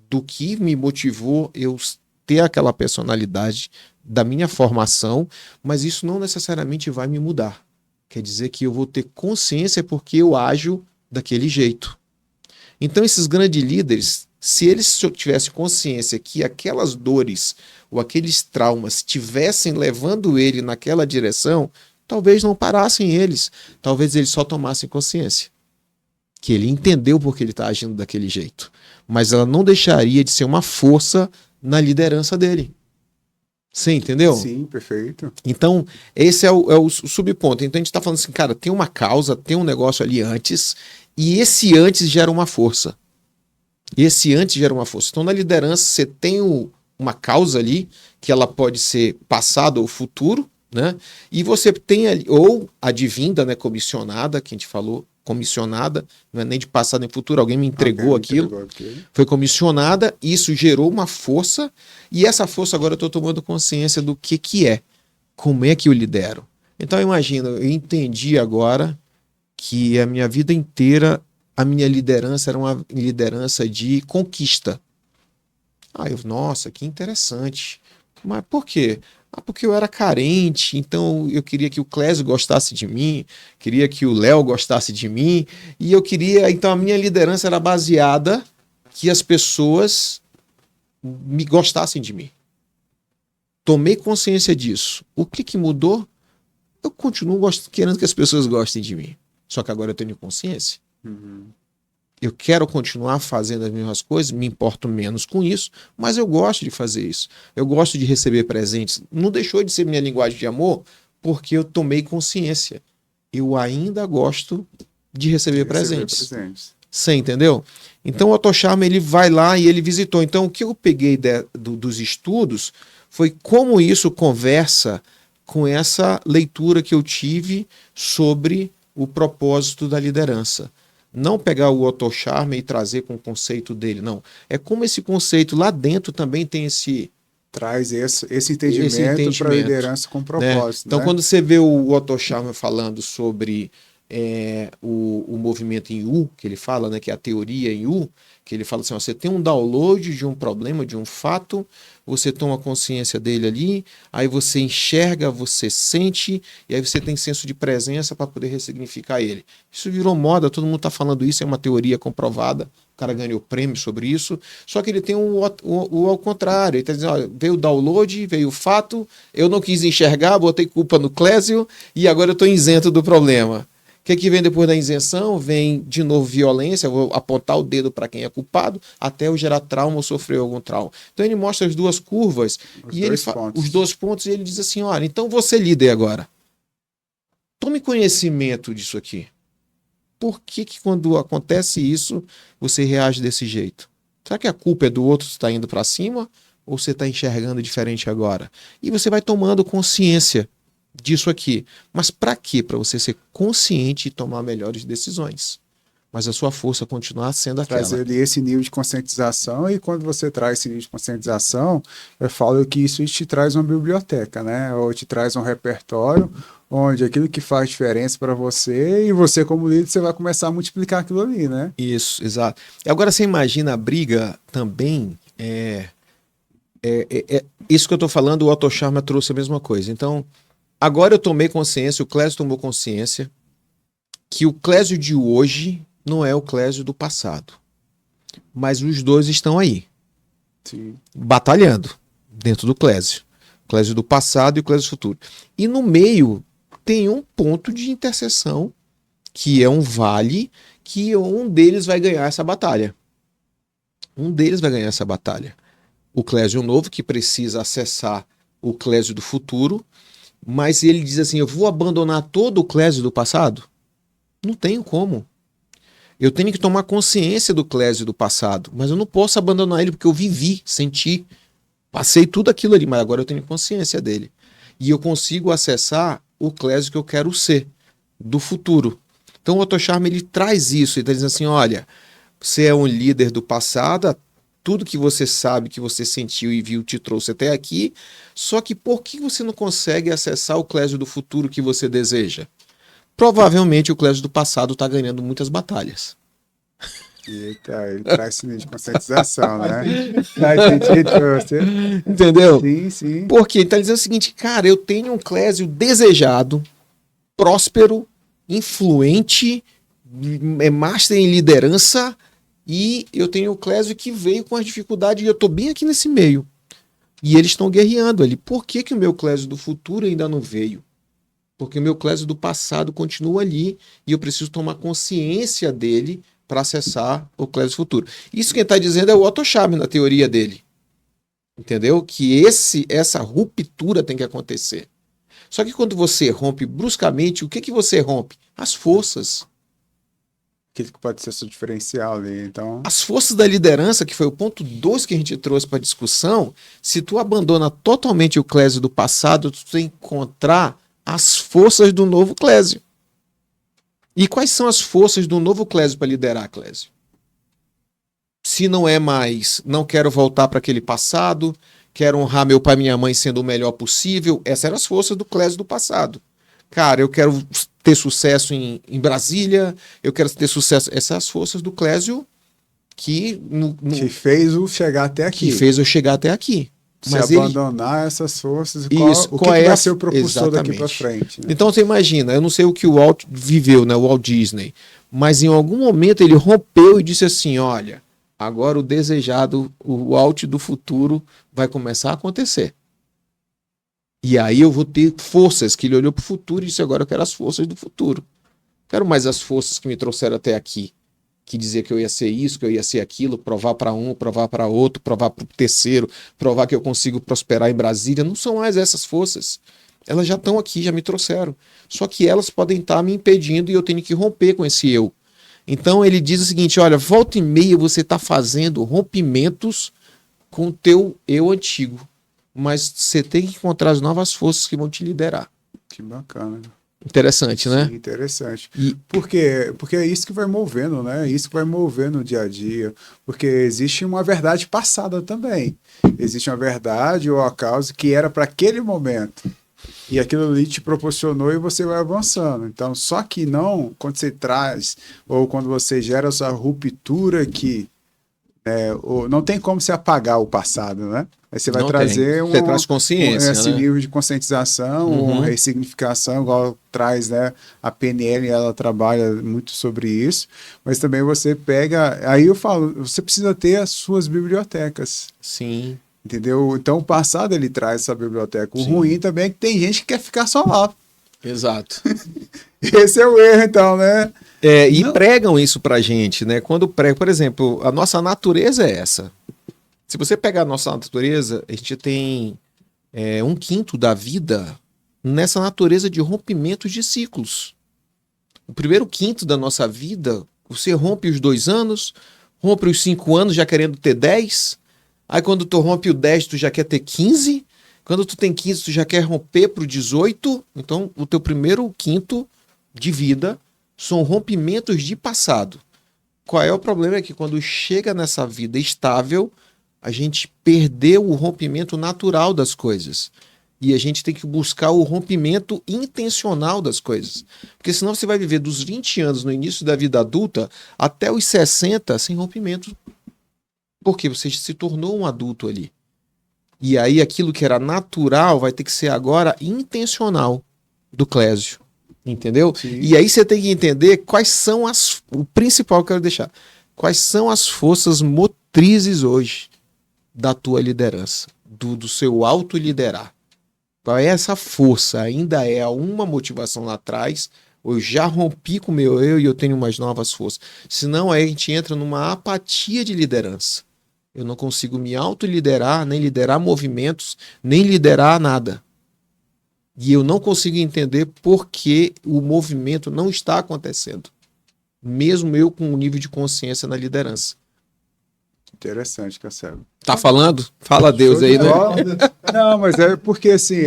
do que me motivou eu ter aquela personalidade da minha formação, mas isso não necessariamente vai me mudar. Quer dizer que eu vou ter consciência porque eu ajo daquele jeito. Então esses grandes líderes, se eles tivessem consciência que aquelas dores ou aqueles traumas estivessem levando ele naquela direção, talvez não parassem eles, talvez eles só tomassem consciência. Que ele entendeu porque ele está agindo daquele jeito. Mas ela não deixaria de ser uma força na liderança dele. Você entendeu? Sim, perfeito. Então, esse é o subponto. Então, a gente está falando assim, cara, tem uma causa, tem um negócio ali antes, e esse antes gera uma força. Esse antes gera uma força. Então, na liderança, você tem uma causa ali, que ela pode ser passado ou futuro, né? E você tem ali, ou advinda, né, comissionada, que a gente falou, comissionada, não é nem de passado nem futuro, alguém me entregou aquilo, foi comissionada, isso gerou uma força, e essa força agora eu estou tomando consciência do que é, como é que eu lidero. Então imagina, eu entendi agora que a minha vida inteira, a minha liderança era uma liderança de conquista. Nossa, que interessante. Mas por quê? Porque eu era carente, então eu queria que o Clésio gostasse de mim, queria que o Léo gostasse de mim, e eu queria, então a minha liderança era baseada que as pessoas me gostassem de mim. Tomei consciência disso. O que mudou? Eu continuo querendo que as pessoas gostem de mim, só que agora eu tenho consciência. Eu quero continuar fazendo as mesmas coisas, me importo menos com isso, mas eu gosto de fazer isso. Eu gosto de receber presentes. Não deixou de ser minha linguagem de amor, porque eu tomei consciência. Eu ainda gosto de receber presentes. Você entendeu? Então o Otto Scharmer, ele vai lá e ele visitou. Então o que eu peguei dos estudos foi como isso conversa com essa leitura que eu tive sobre o propósito da liderança. Não pegar o Otto Scharmer e trazer com o conceito dele, não. É como esse conceito lá dentro também tem esse... Traz esse entendimento para a liderança com propósito. Né? Então, quando você vê o Otto Scharmer falando sobre o movimento em U, que ele fala, né, que é a teoria em U, que ele fala assim, você tem um download de um problema, de um fato, você toma consciência dele ali, aí você enxerga, você sente, e aí você tem senso de presença para poder ressignificar ele. Isso virou moda, todo mundo está falando isso, é uma teoria comprovada, o cara ganhou prêmio sobre isso, só que ele tem o ao contrário, ele está dizendo, olha, veio o download, veio o fato, eu não quis enxergar, botei culpa no Clésio, e agora eu estou isento do problema. O que vem depois da isenção? Vem de novo violência, eu vou apontar o dedo para quem é culpado, até eu gerar trauma ou sofrer algum trauma. Então ele mostra as duas curvas, os dois pontos, e ele diz assim, olha, então você líder agora. Tome conhecimento disso aqui. Por que quando acontece isso, você reage desse jeito? Será que a culpa é do outro que está indo para cima ou você está enxergando diferente agora? E você vai tomando consciência disso aqui. Mas para quê? Para você ser consciente e tomar melhores decisões. Mas a sua força continuar sendo aquela. Trazer ali esse nível de conscientização, e quando você traz esse nível de conscientização, eu falo que isso te traz uma biblioteca, né? Ou te traz um repertório onde aquilo que faz diferença para você, e você como líder, você vai começar a multiplicar aquilo ali, né? Isso, exato. E agora você imagina a briga também, isso que eu estou falando, o Otto Scharmer trouxe a mesma coisa. Então, agora eu tomei consciência, o Clésio tomou consciência, que o Clésio de hoje não é o Clésio do passado. Mas os dois estão aí, Sim. batalhando dentro do Clésio. O Clésio do passado e o Clésio do futuro. E no meio tem um ponto de interseção, que é um vale, que um deles vai ganhar essa batalha. Um deles vai ganhar essa batalha. O Clésio novo, que precisa acessar o Clésio do futuro, mas ele diz assim, eu vou abandonar todo o Clésio do passado? Não tenho como. Eu tenho que tomar consciência do Clésio do passado, mas eu não posso abandonar ele porque eu vivi, senti, passei tudo aquilo ali, mas agora eu tenho consciência dele. E eu consigo acessar o Clésio que eu quero ser, do futuro. Então o Otto Scharmer, ele traz isso, ele está dizendo assim, olha, você é um líder do passado, tudo que você sabe, que você sentiu e viu, te trouxe até aqui, só que por que você não consegue acessar o Clésio do futuro que você deseja? Provavelmente o Clésio do passado está ganhando muitas batalhas. Eita, ele traz esse nível de conscientização, né? Faz sentido pra você. Entendeu? Sim, sim. Porque ele está dizendo o seguinte, cara, eu tenho um Clésio desejado, próspero, influente, é master em liderança, e eu tenho o Clésio que veio com as dificuldades, e eu estou bem aqui nesse meio. E eles estão guerreando ali. Por que que o meu Clésio do futuro ainda não veio? Porque o meu Clésio do passado continua ali e eu preciso tomar consciência dele para acessar o Clésio futuro. Isso quem está dizendo é o Otto Scharmer na teoria dele. Entendeu? Que essa ruptura tem que acontecer. Só que quando você rompe bruscamente, o que você rompe? As forças. Aquilo que pode ser seu diferencial ali, então... As forças da liderança, que foi o ponto 2 que a gente trouxe para a discussão, se tu abandona totalmente o Clésio do passado, tu tem que encontrar as forças do novo Clésio. E quais são as forças do novo Clésio para liderar, Clésio? Se não é mais, não quero voltar para aquele passado, quero honrar meu pai e minha mãe sendo o melhor possível, essas eram as forças do Clésio do passado. Cara, eu quero ter sucesso em Brasília, eu quero ter sucesso. Essas são as forças do Clésio que fez o chegar até aqui. Que fez eu chegar até aqui. Mas se abandonar essas forças, isso, o que vai ser o propulsor daqui para frente? Né? Então você imagina, eu não sei o que o Walt viveu, né, o Walt Disney, mas em algum momento ele rompeu e disse assim, olha, agora o desejado, o Walt do futuro vai começar a acontecer. E aí eu vou ter forças, que ele olhou para o futuro e disse, agora eu quero as forças do futuro. Quero mais as forças que me trouxeram até aqui, que dizia que eu ia ser isso, que eu ia ser aquilo, provar para um, provar para outro, provar para o terceiro, provar que eu consigo prosperar em Brasília. Não são mais essas forças. Elas já estão aqui, já me trouxeram. Só que elas podem estar me impedindo e eu tenho que romper com esse eu. Então ele diz o seguinte, olha, volta e meia você está fazendo rompimentos com o teu eu antigo. Mas você tem que encontrar as novas forças que vão te liderar. Que bacana. Interessante, né? Sim, interessante. Porque é isso que vai movendo, né? É isso que vai movendo no dia a dia. Porque existe uma verdade passada também. Existe uma verdade ou a causa que era para aquele momento. E aquilo ali te proporcionou e você vai avançando. Então, só que não, quando você traz, ou quando você gera essa ruptura aqui, não tem como se apagar o passado, né? Aí você vai trazer você traz consciência, esse né? nível de conscientização, uma ressignificação, igual traz, né? A PNL, ela trabalha muito sobre isso, mas também você pega, aí eu falo, você precisa ter as suas bibliotecas. Sim. Entendeu? Então o passado ele traz essa biblioteca. O ruim também é que tem gente que quer ficar só lá. Exato. Esse é o erro, então, né? E pregam isso pra gente, né? Quando pregam, por exemplo, a nossa natureza é essa. Se você pegar a nossa natureza, a gente tem 1/5 da vida nessa natureza de rompimentos de ciclos. O primeiro quinto da nossa vida, você rompe os 2 anos, rompe os 5 anos já querendo ter 10. Aí quando tu rompe o 10, tu já quer ter 15. Quando tu tem 15, tu já quer romper pro 18. Então, o teu primeiro quinto de vida são rompimentos de passado. Qual é o problema? É que quando chega nessa vida estável, a gente perdeu o rompimento natural das coisas. E a gente tem que buscar o rompimento intencional das coisas. Porque senão você vai viver dos 20 anos no início da vida adulta até os 60 sem rompimento. Porque você se tornou um adulto ali. E aí aquilo que era natural vai ter que ser agora intencional do Clésio. Entendeu? Sim. E aí você tem que entender quais são o principal que eu quero deixar. Quais são as forças motrizes hoje da tua liderança, do seu autoliderar. Qual é essa força? Ainda é uma motivação lá atrás, ou eu já rompi com o meu eu e eu tenho umas novas forças. Senão aí a gente entra numa apatia de liderança. Eu não consigo me autoliderar, nem liderar movimentos, nem liderar nada. E eu não consigo entender por que o movimento não está acontecendo. Mesmo eu com um nível de consciência na liderança. Interessante, Cacelo. Tá falando? Fala a Deus aí, né? Não, mas é porque assim,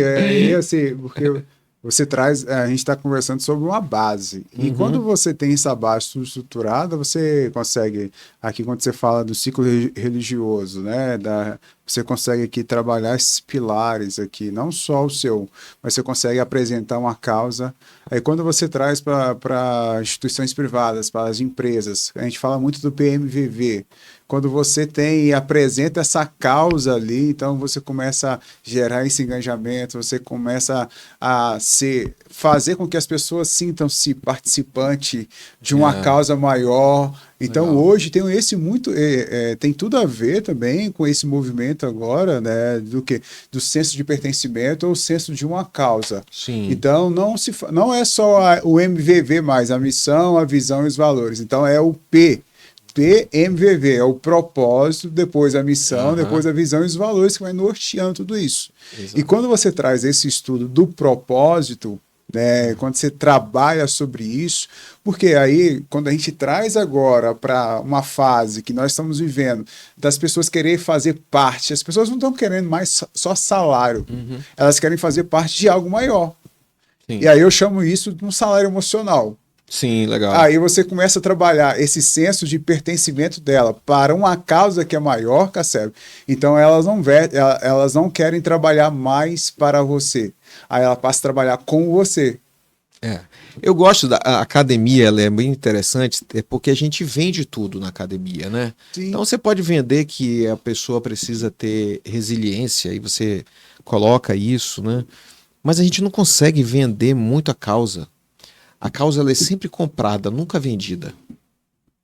porque você traz, a gente está conversando sobre uma base. E quando você tem essa base estruturada, você consegue, aqui quando você fala do ciclo religioso, né, você consegue aqui trabalhar esses pilares aqui, não só o seu, mas você consegue apresentar uma causa. Aí quando você traz para instituições privadas, para as empresas, a gente fala muito do PMVV. Quando você tem e apresenta essa causa ali, então você começa a gerar esse engajamento, você começa a fazer com que as pessoas sintam-se participante de uma causa maior. Então, legal. Hoje tem tem tudo a ver também com esse movimento agora, né, do senso de pertencimento ou senso de uma causa. Sim. Então, não é só o MVV mais, a missão, a visão e os valores. Então, é o PMVV, é o propósito, depois a missão, depois a visão e os valores que vai norteando tudo isso. Exato. E quando você traz esse estudo do propósito, né, quando você trabalha sobre isso, porque aí, quando a gente traz agora para uma fase que nós estamos vivendo, das pessoas querer fazer parte, as pessoas não estão querendo mais só salário, elas querem fazer parte de algo maior. Sim. E aí eu chamo isso de um salário emocional. Sim, legal. Aí você começa a trabalhar esse senso de pertencimento dela para uma causa que é maior, Cacelo. Então elas não querem trabalhar mais para você. Aí ela passa a trabalhar com você. Eu gosto da academia, ela é bem interessante, porque a gente vende tudo na academia, né? Sim. Então você pode vender que a pessoa precisa ter resiliência e você coloca isso, né? Mas a gente não consegue vender muito a causa. A causa ela é sempre comprada, nunca vendida.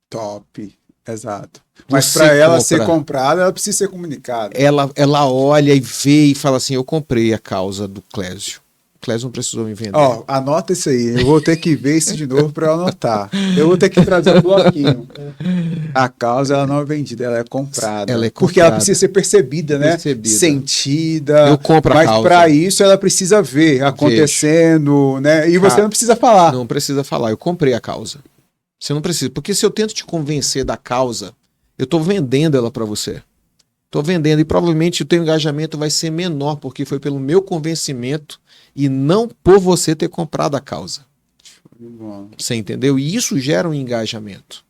Top, exato. Mas para ela ser comprada, ela precisa ser comunicada. Ela olha e vê e fala assim, eu comprei a causa do Clésio. O Clésio não precisou me vender. Ó, anota isso aí, eu vou ter que ver isso de novo para eu anotar. Eu vou ter que trazer um bloquinho. A causa ela não é vendida, ela é comprada. Ela é comprada. Porque ela precisa ser percebida, né? Sentida. Eu compro a causa. Mas para isso ela precisa ver acontecendo, né? E você não precisa falar. Não precisa falar, eu comprei a causa. Você não precisa, porque se eu tento te convencer da causa, eu estou vendendo ela para você. Estou vendendo e provavelmente o teu engajamento vai ser menor, porque foi pelo meu convencimento e não por você ter comprado a causa. Você entendeu? E isso gera um engajamento.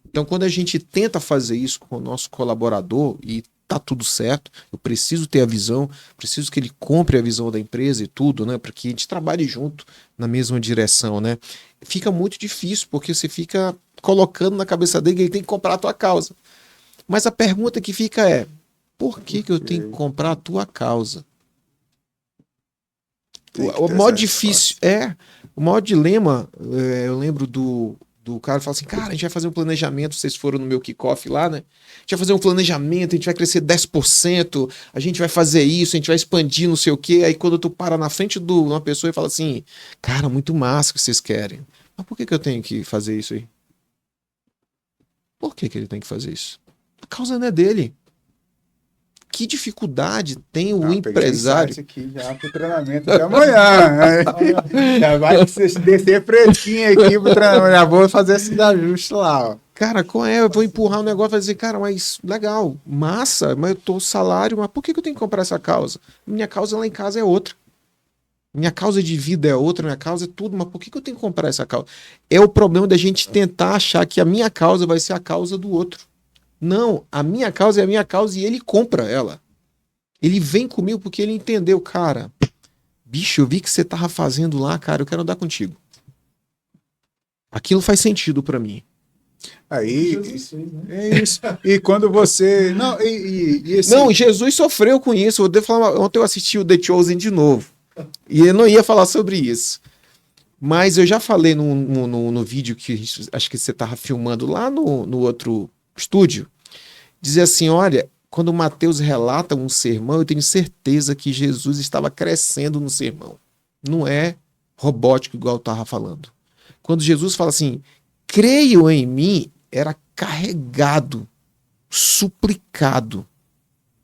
Então, quando a gente tenta fazer isso com o nosso colaborador e tá tudo certo, eu preciso ter a visão, preciso que ele compre a visão da empresa e tudo, né, para que a gente trabalhe junto na mesma direção, né? Fica muito difícil, porque você fica colocando na cabeça dele que ele tem que comprar a tua causa. Mas a pergunta que fica é, por que eu tenho que comprar a tua causa? O maior difícil o maior dilema, eu lembro do cara fala assim, cara, a gente vai fazer um planejamento, vocês foram no meu kickoff lá, né? A gente vai fazer um planejamento, a gente vai crescer 10%, a gente vai fazer isso, a gente vai expandir não sei o quê. Aí quando tu para na frente de uma pessoa e fala assim, cara, muito massa que vocês querem. Mas por que eu tenho que fazer isso aí? Por que ele tem que fazer isso? A causa não é dele. Que dificuldade tem o empresário? Isso aqui já pro treinamento de amanhã. Já vai descer fresquinho aqui pro treinamento. Já vou fazer esses ajustes lá. Ó. Cara, qual é? Eu vou empurrar um negócio e vai dizer, cara, mas legal, massa, mas eu tô salário, mas por que eu tenho que comprar essa causa? Minha causa lá em casa é outra. Minha causa de vida é outra, minha causa é tudo, mas por que eu tenho que comprar essa causa? É o problema da gente tentar achar que a minha causa vai ser a causa do outro. Não, a minha causa é a minha causa e ele compra ela. Ele vem comigo porque ele entendeu, cara, bicho, eu vi que você tava fazendo lá, cara, eu quero andar contigo. Aquilo faz sentido pra mim. Aí, Jesus fez, né? é isso. E quando você. Não, assim, Não, Jesus sofreu com isso. Eu devo falar, ontem eu assisti o The Chosen de novo. E eu não ia falar sobre isso. Mas eu já falei no vídeo que acho que você estava filmando lá no outro estúdio. Dizer assim: olha, quando Mateus relata um sermão, eu tenho certeza que Jesus estava crescendo no sermão. Não é robótico igual eu estava falando. Quando Jesus fala assim, creiam em mim, era carregado, suplicado.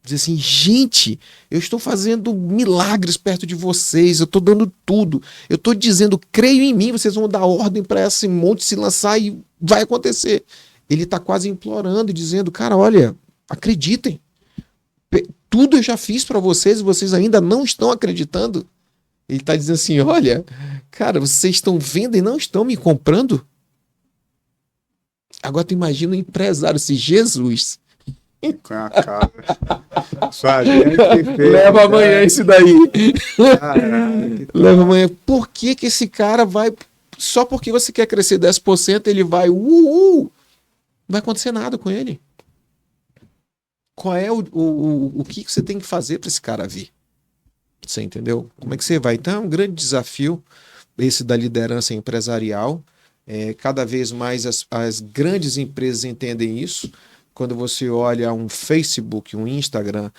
Diz assim, gente, eu estou fazendo milagres perto de vocês, eu estou dando tudo, eu estou dizendo, creio em mim, vocês vão dar ordem para esse monte se lançar e vai acontecer. Ele está quase implorando e dizendo, cara, olha, acreditem, tudo eu já fiz para vocês e vocês ainda não estão acreditando. Ele está dizendo assim, olha, cara, vocês estão vendo e não estão me comprando? Agora tu imagina um empresário, se Jesus... com a cara. Sua gente fez, leva amanhã esse daí. Caraca, Leva amanhã. Por que que esse cara vai... Só porque você quer crescer 10%, ele vai... Não vai acontecer nada com ele. Qual é o que você tem que fazer para esse cara vir? Você entendeu? Como é que você vai? Então é um grande desafio esse da liderança empresarial. Cada vez mais as grandes empresas entendem isso. Quando você olha um Facebook, um Instagram,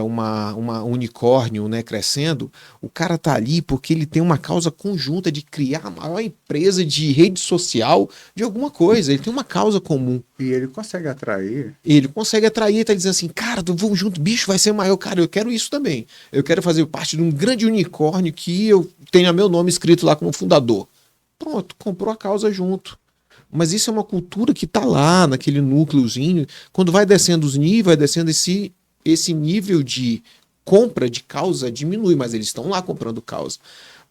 uma unicórnio, né, crescendo, o cara tá ali porque ele tem uma causa conjunta de criar a maior empresa de rede social de alguma coisa. Ele tem uma causa comum. E ele consegue atrair. Ele consegue atrair, tá dizendo assim, cara, vamos junto, bicho, vai ser maior. Cara, eu quero isso também. Eu quero fazer parte de um grande unicórnio que eu tenha meu nome escrito lá como fundador. Pronto, comprou a causa junto. Mas isso é uma cultura que está lá, naquele núcleozinho. Quando vai descendo os níveis, vai descendo esse nível de compra de causa diminui, mas eles estão lá comprando causa.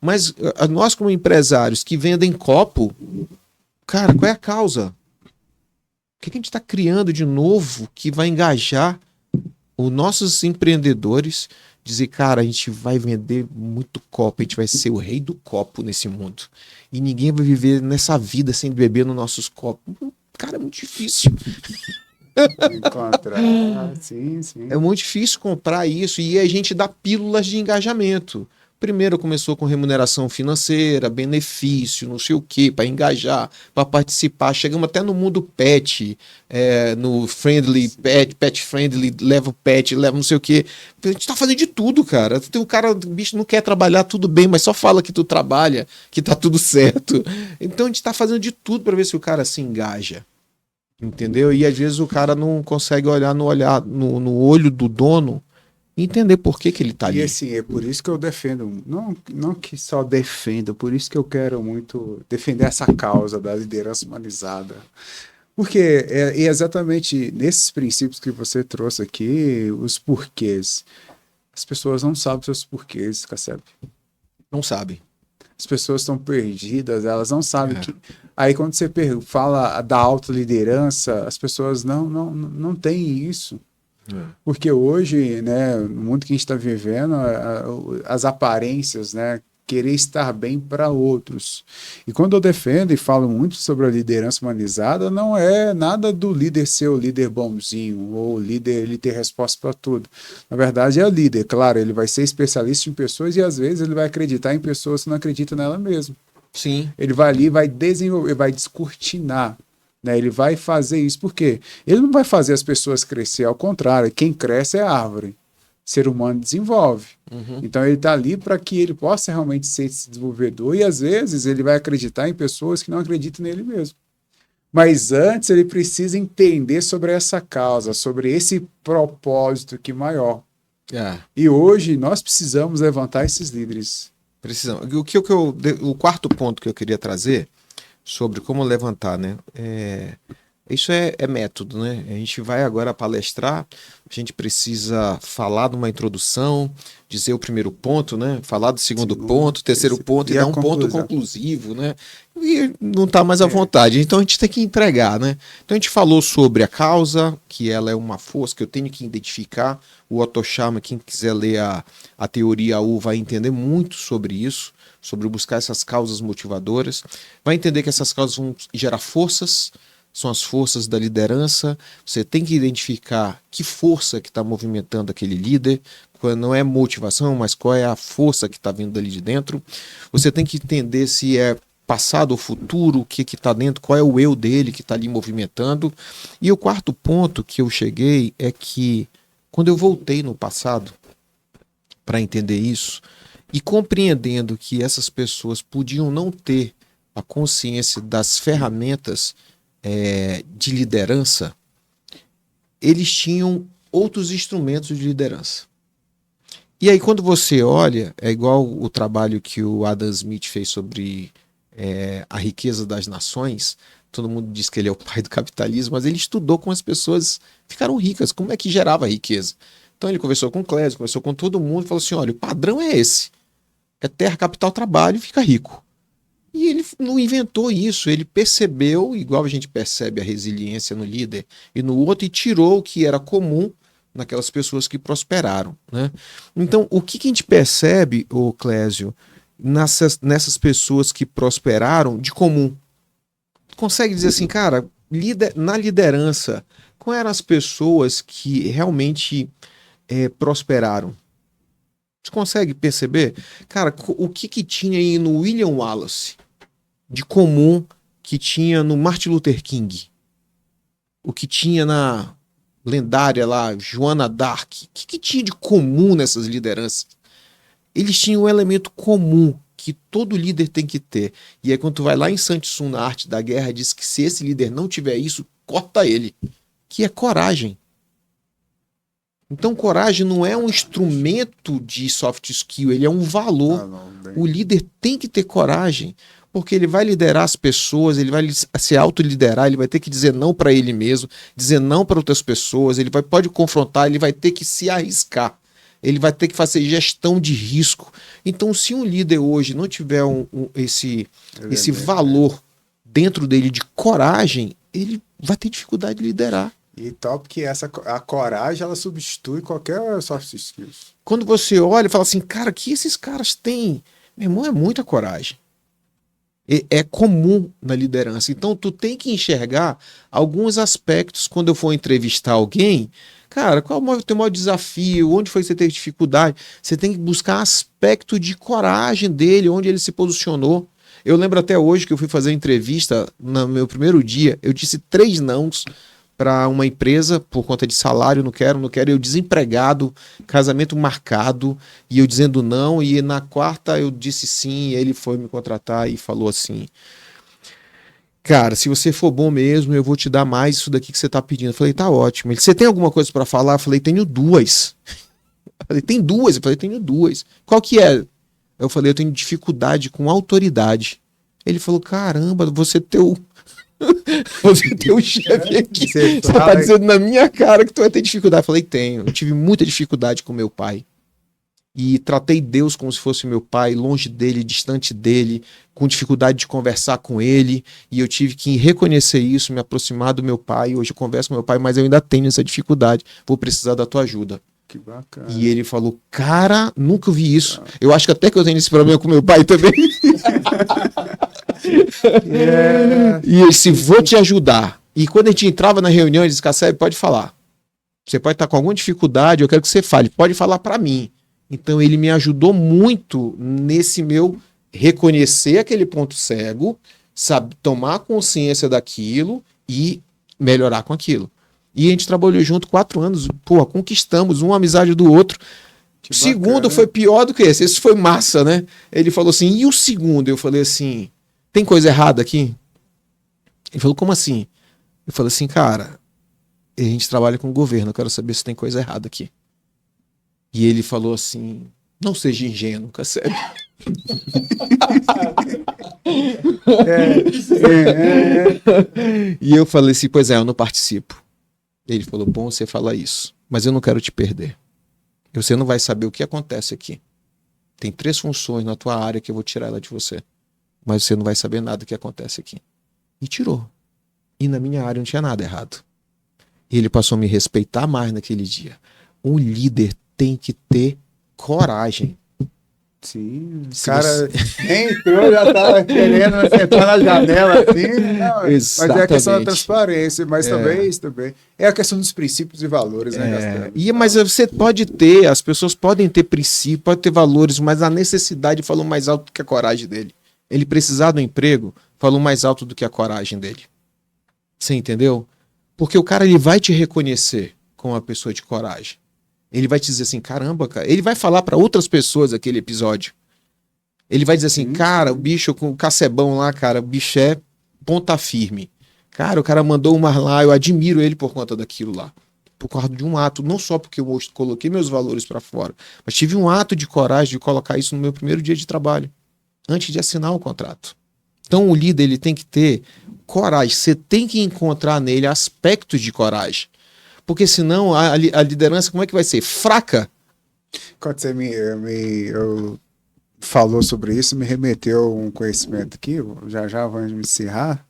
Mas nós, como empresários que vendem copo, cara, qual é a causa? O que a gente está criando de novo que vai engajar os nossos empreendedores? Dizer, cara, a gente vai vender muito copo, a gente vai ser o rei do copo nesse mundo. E ninguém vai viver nessa vida sem beber nos nossos copos. Cara, é muito difícil. Encontrar. Sim. É muito difícil comprar isso e a gente dá pílulas de engajamento. Primeiro começou com remuneração financeira, benefício, não sei o quê, para engajar, para participar. Chegamos até no mundo pet, no friendly, pet friendly, leva o pet, leva não sei o quê. A gente tá fazendo de tudo, cara. Tem um cara, o bicho não quer trabalhar, tudo bem, mas só fala que tu trabalha, que tá tudo certo. Então a gente tá fazendo de tudo para ver se o cara se engaja. Entendeu? E às vezes o cara não consegue olhar no olho do dono e entender por que ele tá ali. E assim, é por isso que eu defendo, não que só defendo, por isso que eu quero muito defender essa causa da liderança humanizada. Porque é exatamente nesses princípios que você trouxe aqui, os porquês. As pessoas não sabem seus porquês, Casseb. Não sabe. As pessoas estão perdidas, elas não sabem que... Aí quando você fala da autoliderança, as pessoas não têm isso. Porque hoje, né, no mundo que a gente está vivendo, as aparências, né, querer estar bem para outros. E quando eu defendo e falo muito sobre a liderança humanizada, não é nada do líder ser o líder bonzinho, ou o líder ele ter resposta para tudo. Na verdade, é o líder, claro, ele vai ser especialista em pessoas e às vezes ele vai acreditar em pessoas que não acreditam nela mesma. Sim. Ele vai ali, vai desenvolver, vai descortinar. Né, ele vai fazer isso, por quê? Ele não vai fazer as pessoas crescer, ao contrário, quem cresce é a árvore. O ser humano desenvolve. Então ele está ali para que ele possa realmente ser esse desenvolvedor e às vezes ele vai acreditar em pessoas que não acreditam nele mesmo. Mas antes ele precisa entender sobre essa causa, sobre esse propósito que é maior. E hoje nós precisamos levantar esses líderes. Precisamos. O quarto ponto que eu queria trazer sobre como levantar, né? Isso é método, né? A gente vai agora palestrar, a gente precisa falar de uma introdução, dizer o primeiro ponto, né? Falar do segundo ponto, terceiro ponto e dar um ponto conclusivo, né? E não está mais à vontade. Então a gente tem que entregar, né? Então a gente falou sobre a causa, que ela é uma força que eu tenho que identificar. O Otto Scharmer, quem quiser ler a teoria U, vai entender muito sobre isso, sobre buscar essas causas motivadoras. Vai entender que essas causas vão gerar forças, são as forças da liderança. Você tem que identificar que força que está movimentando aquele líder, não é motivação, mas qual é a força que está vindo dali de dentro. Você tem que entender se é passado ou futuro, o que está dentro, qual é o eu dele que está ali movimentando. E o quarto ponto que eu cheguei é que quando eu voltei no passado para entender isso e compreendendo que essas pessoas podiam não ter a consciência das ferramentas de liderança, eles tinham outros instrumentos de liderança. E aí quando você olha, é igual o trabalho que o Adam Smith fez sobre a riqueza das nações. Todo mundo diz que ele é o pai do capitalismo, mas ele estudou como as pessoas ficaram ricas, como é que gerava riqueza. Então ele conversou com o Clésio, conversou com todo mundo e falou assim, olha, o padrão é esse, é terra, capital, trabalho e fica rico. E ele não inventou isso, ele percebeu, igual a gente percebe a resiliência no líder e no outro, e tirou o que era comum naquelas pessoas que prosperaram, né? Então, o que a gente percebe, ô Clésio, nessas pessoas que prosperaram de comum? Consegue dizer assim, cara, na liderança, quais eram as pessoas que realmente prosperaram? Você consegue perceber? Cara, o que tinha aí no William Wallace de comum que tinha no Martin Luther King? O que tinha na lendária lá, Joana d'Arc? O que tinha de comum nessas lideranças? Eles tinham um elemento comum que todo líder tem que ter. E aí quando tu vai lá em Sun Tzu, na Arte da Guerra, diz que se esse líder não tiver isso, corta ele. Que é coragem. Então, coragem não é um instrumento de soft skill, ele é um valor. O líder tem que ter coragem, porque ele vai liderar as pessoas, ele vai se autoliderar, ele vai ter que dizer não para ele mesmo, dizer não para outras pessoas, ele pode confrontar, ele vai ter que se arriscar, ele vai ter que fazer gestão de risco. Então, se um líder hoje não tiver esse valor dentro dele de coragem, ele vai ter dificuldade de liderar. E tal, porque a coragem, ela substitui qualquer soft skills. Quando você olha e fala assim, cara, o que esses caras têm? Meu irmão, é muita coragem. É comum na liderança. Então, tu tem que enxergar alguns aspectos quando eu for entrevistar alguém. Cara, qual é o teu maior desafio? Onde foi que você teve dificuldade? Você tem que buscar aspecto de coragem dele, onde ele se posicionou. Eu lembro até hoje que eu fui fazer entrevista no meu primeiro dia, eu disse 3 nãos para uma empresa por conta de salário, não quero, eu desempregado, casamento marcado, e eu dizendo não, e na quarta eu disse sim, e ele foi me contratar e falou assim, cara, se você for bom mesmo, eu vou te dar mais isso daqui que você tá pedindo. Eu falei, tá ótimo. Ele, você tem alguma coisa para falar? Eu falei, tenho 2. Eu falei, tem 2? Eu falei, tenho 2. Qual que é? Eu falei, eu tenho dificuldade com autoridade. Ele falou, caramba, você tem um chefe aqui, você tá dizendo na minha cara que tu vai ter dificuldade. Eu falei, tenho. Eu tive muita dificuldade com meu pai. E tratei Deus como se fosse meu pai, longe dele, distante dele, com dificuldade de conversar com ele. E eu tive que reconhecer isso, me aproximar do meu pai. Hoje eu converso com meu pai, mas eu ainda tenho essa dificuldade. Vou precisar da tua ajuda. Que bacana. E ele falou, cara, nunca vi isso. Eu acho que até que eu tenho esse problema com meu pai também. E ele disse, vou te ajudar. E quando a gente entrava na reunião, ele disse, Casseb, pode falar. Você pode estar com alguma dificuldade, eu quero que você fale. Pode falar para mim. Então ele me ajudou muito nesse meu reconhecer aquele ponto cego, sabe, tomar consciência daquilo e melhorar com aquilo. E a gente trabalhou junto 4 anos, pô, conquistamos uma amizade do outro. O segundo foi pior do que esse foi massa, né? Ele falou assim, e o segundo? Eu falei assim, tem coisa errada aqui? Ele falou, como assim? Eu falei assim, cara, a gente trabalha com o governo, eu quero saber se tem coisa errada aqui. E ele falou assim, Não seja ingênuo, sério. E eu falei assim, pois é, eu não participo. Ele falou, bom, você fala isso, mas eu não quero te perder. Você não vai saber o que acontece aqui. Tem 3 funções na tua área que eu vou tirar ela de você. Mas você não vai saber nada do que acontece aqui. E tirou. E na minha área não tinha nada errado. E ele passou a me respeitar mais naquele dia. Um líder tem que ter coragem. Sim, o Se cara entrou, já tava querendo sentar na janela assim. Não, mas é a questão da Exatamente. transparência, mas também isso também. É a questão dos princípios e valores, né, Castelo? Mas você pode ter, as pessoas podem ter princípios, podem ter valores, mas a necessidade falou mais alto do que a coragem dele. Ele precisar do emprego falou mais alto do que a coragem dele. Você entendeu? Porque o cara ele vai te reconhecer como uma pessoa de coragem. Ele vai te dizer assim, caramba, cara. Ele vai falar para outras pessoas aquele episódio. Ele vai dizer assim, cara, o bicho com o Cacebão lá, cara, o bicho é ponta firme. Cara, o cara mandou uma lá, eu admiro ele por conta daquilo lá. Por causa de um ato, não só porque eu coloquei meus valores para fora, mas tive um ato de coragem de colocar isso no meu primeiro dia de trabalho, antes de assinar o contrato. Então o líder ele tem que ter coragem, você tem que encontrar nele aspectos de coragem. Porque senão a liderança, como é que vai ser? Fraca. Quando você eu falou sobre isso, me remeteu um conhecimento aqui, já vamos me encerrar.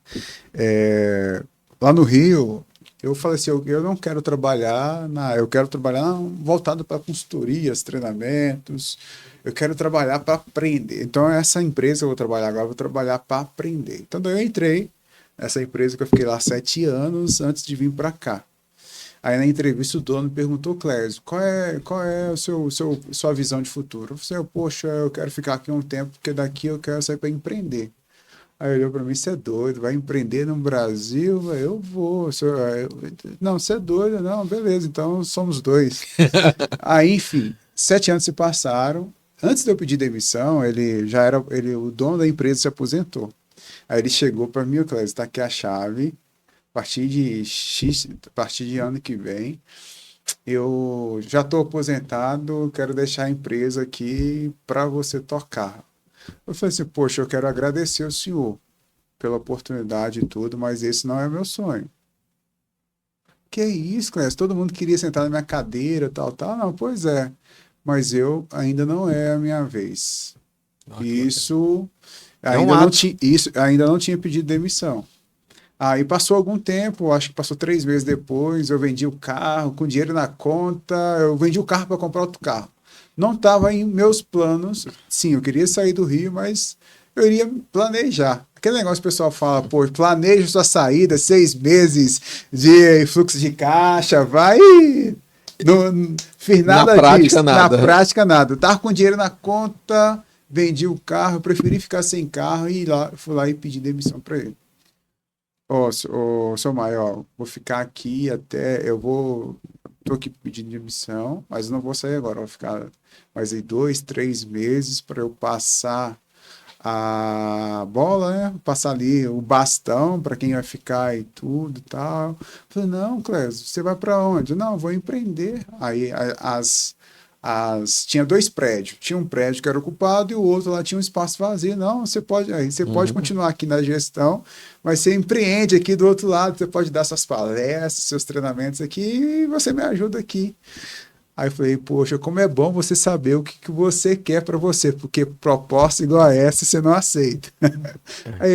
Lá no Rio, eu falei assim, eu não quero trabalhar, eu quero trabalhar voltado para consultorias, treinamentos, eu quero trabalhar para aprender. Então, essa empresa que eu vou trabalhar agora, eu vou trabalhar para aprender. Então, eu entrei nessa empresa que eu fiquei lá 7 anos antes de vir para cá. Aí na entrevista o dono perguntou, Clésio, qual é a sua visão de futuro? Eu falei, poxa, eu quero ficar aqui um tempo, porque daqui eu quero sair para empreender. Aí ele olhou para mim, você é doido, vai empreender no Brasil? Eu vou. Não, você é doido, não, beleza, então somos 2. Aí, enfim, 7 anos se passaram. Antes de eu pedir demissão, o dono da empresa se aposentou. Aí ele chegou para mim, Clésio, está aqui a chave. A partir de ano que vem, eu já estou aposentado, quero deixar a empresa aqui para você tocar. Eu falei assim, poxa, eu quero agradecer ao senhor pela oportunidade e tudo, mas esse não é meu sonho. Que isso, Clécio? Todo mundo queria sentar na minha cadeira, tal. Não, pois é. Mas ainda não é a minha vez. Isso ainda não tinha pedido demissão. Aí passou algum tempo, acho que passou 3 meses depois, eu vendi o carro, com dinheiro na conta, eu vendi o carro para comprar outro carro. Não estava em meus planos, sim, eu queria sair do Rio, mas eu iria planejar. Aquele negócio que o pessoal fala, pô, planeja sua saída, 6 meses de fluxo de caixa, vai... Não fiz nada disso. Na prática, nada. Eu tava com dinheiro na conta, vendi o carro, preferi ficar sem carro e fui lá e pedi demissão para ele. Seu Maior, vou ficar aqui tô aqui pedindo demissão, mas não vou sair agora, vou ficar mais aí 2, 3 meses para eu passar a bola, né? Passar ali o bastão para quem vai ficar e tudo e tal. Eu falei, não, Clésio, você vai para onde? Não, vou empreender. Aí tinha 2 prédios. Tinha um prédio que era ocupado e o outro lá tinha um espaço vazio. Não, você pode continuar aqui na gestão, mas você empreende aqui do outro lado, você pode dar suas palestras, seus treinamentos aqui e você me ajuda aqui. Aí eu falei, poxa, como é bom você saber o que você quer para você, porque proposta igual a essa você não aceita. Aí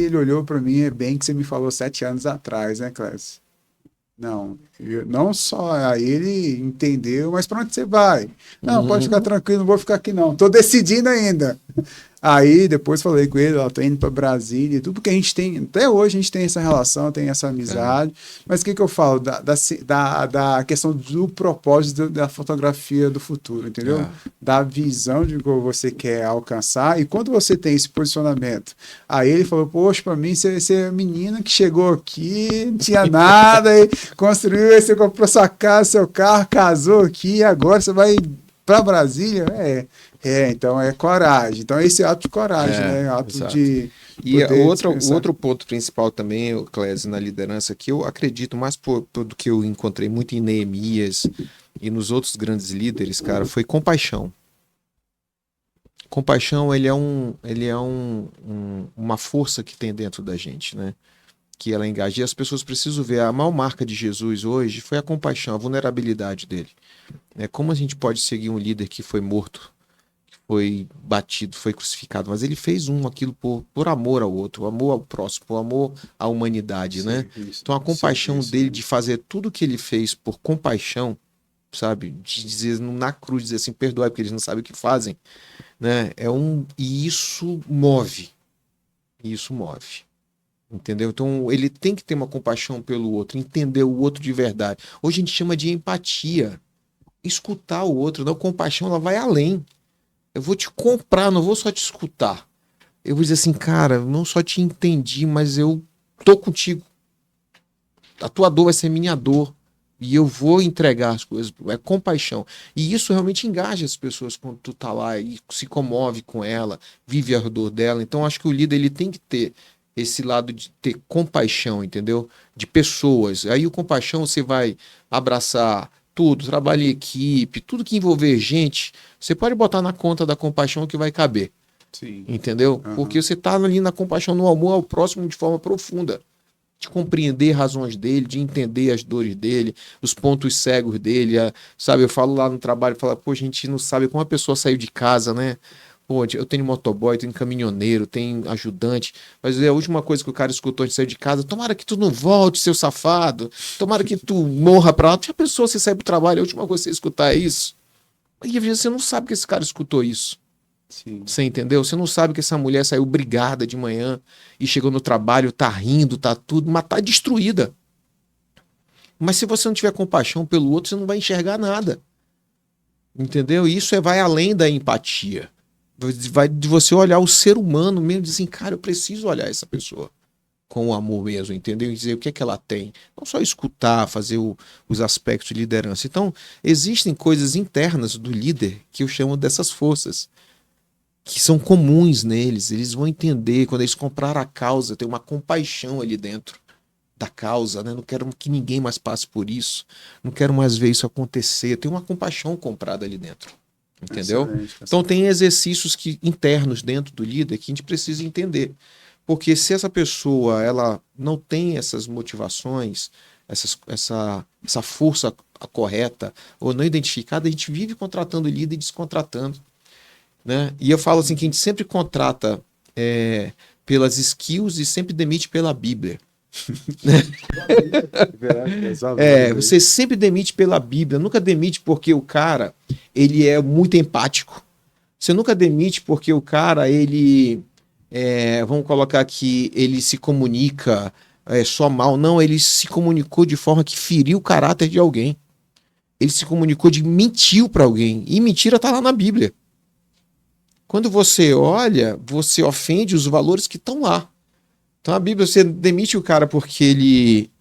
ele olhou para mim, é bem que você me falou 7 anos atrás, né, Clécio? Não só aí ele entendeu, mas para onde você vai? Não, pode ficar tranquilo, não vou ficar aqui não, tô decidindo ainda. Aí depois falei com ele, tô indo para Brasília e tudo, porque a gente tem, até hoje a gente tem essa relação, tem essa amizade, mas o que eu falo? Da questão do propósito da fotografia do futuro, entendeu? Da visão de como você quer alcançar, e quando você tem esse posicionamento, aí ele falou, poxa, para mim você é a menina que chegou aqui, não tinha nada, e construiu, aí você comprou sua casa, seu carro, casou aqui, agora você vai para Brasília, então é coragem. Então é esse ato de coragem, né? Ato exato. de... E outro ponto principal também, Clésio, na liderança, que eu acredito mais do que eu encontrei muito em Neemias e nos outros grandes líderes, cara, foi compaixão. Compaixão, uma força que tem dentro da gente, né? Que ela engaja. E as pessoas precisam ver, a maior marca de Jesus hoje foi a compaixão, a vulnerabilidade dele. Como a gente pode seguir um líder que foi morto, foi batido, foi crucificado, mas ele fez aquilo por amor ao outro, por amor ao próximo, por amor à humanidade, né? Então a compaixão dele de fazer tudo o que ele fez por compaixão, sabe? De dizer na cruz, dizer assim, perdoai porque eles não sabem o que fazem, né? E isso move. Entendeu? Então ele tem que ter uma compaixão pelo outro, entender o outro de verdade. Hoje a gente chama de empatia. Escutar o outro, não, compaixão, ela vai além. Eu vou te comprar, não vou só te escutar. Eu vou dizer assim, cara, não só te entendi, mas eu tô contigo. A tua dor vai ser minha dor. E eu vou entregar as coisas. É compaixão. E isso realmente engaja as pessoas quando tu tá lá e se comove com ela, vive a dor dela. Então acho que o líder ele tem que ter esse lado de ter compaixão, entendeu? De pessoas. Aí o compaixão você vai abraçar tudo, trabalho em equipe, tudo que envolver gente, você pode botar na conta da compaixão que vai caber. Sim. Entendeu? Porque você tá ali na compaixão, no amor ao próximo de forma profunda. De compreender razões dele, de entender as dores dele, os pontos cegos dele. Sabe, eu falo lá no trabalho, falo, pô, a gente não sabe como a pessoa saiu de casa, né? Pô, eu tenho motoboy, tenho caminhoneiro, tenho ajudante, mas a última coisa que o cara escutou antes de sair de casa, tomara que tu não volte, seu safado, tomara que tu morra pra lá. Já pensou, você sair pro trabalho, a última coisa que você escutar é isso? E às vezes você não sabe que esse cara escutou isso. Sim. Você entendeu? Você não sabe que essa mulher saiu brigada de manhã e chegou no trabalho, tá rindo, tá tudo, mas tá destruída. Mas se você não tiver compaixão pelo outro, você não vai enxergar nada. Entendeu? E isso vai além da empatia. Vai de você olhar o ser humano mesmo e dizer assim, cara, eu preciso olhar essa pessoa com o amor mesmo, entendeu? E dizer o que é que ela tem. Não só escutar, fazer os aspectos de liderança. Então, existem coisas internas do líder que eu chamo dessas forças, que são comuns neles. Eles vão entender, quando eles compraram a causa, tem uma compaixão ali dentro da causa, né? Não quero que ninguém mais passe por isso. Não quero mais ver isso acontecer. Tem uma compaixão comprada ali dentro. Entendeu? Excelente. Então tem exercícios internos dentro do líder que a gente precisa entender. Porque se essa pessoa ela não tem essas motivações, essa força correta ou não identificada, a gente vive contratando líder e descontratando. Né? E eu falo assim que a gente sempre contrata pelas skills e sempre demite pela Bíblia. Você sempre demite pela Bíblia, nunca demite porque o cara ele é muito empático. Você nunca demite porque o cara vamos colocar aqui, ele se comunica só mal. Não, ele se comunicou de forma que feriu o caráter de alguém. Ele se comunicou de mentiu para alguém. E mentira está lá na Bíblia. Quando você olha, você ofende os valores que estão lá. Então a Bíblia, você demite o cara porque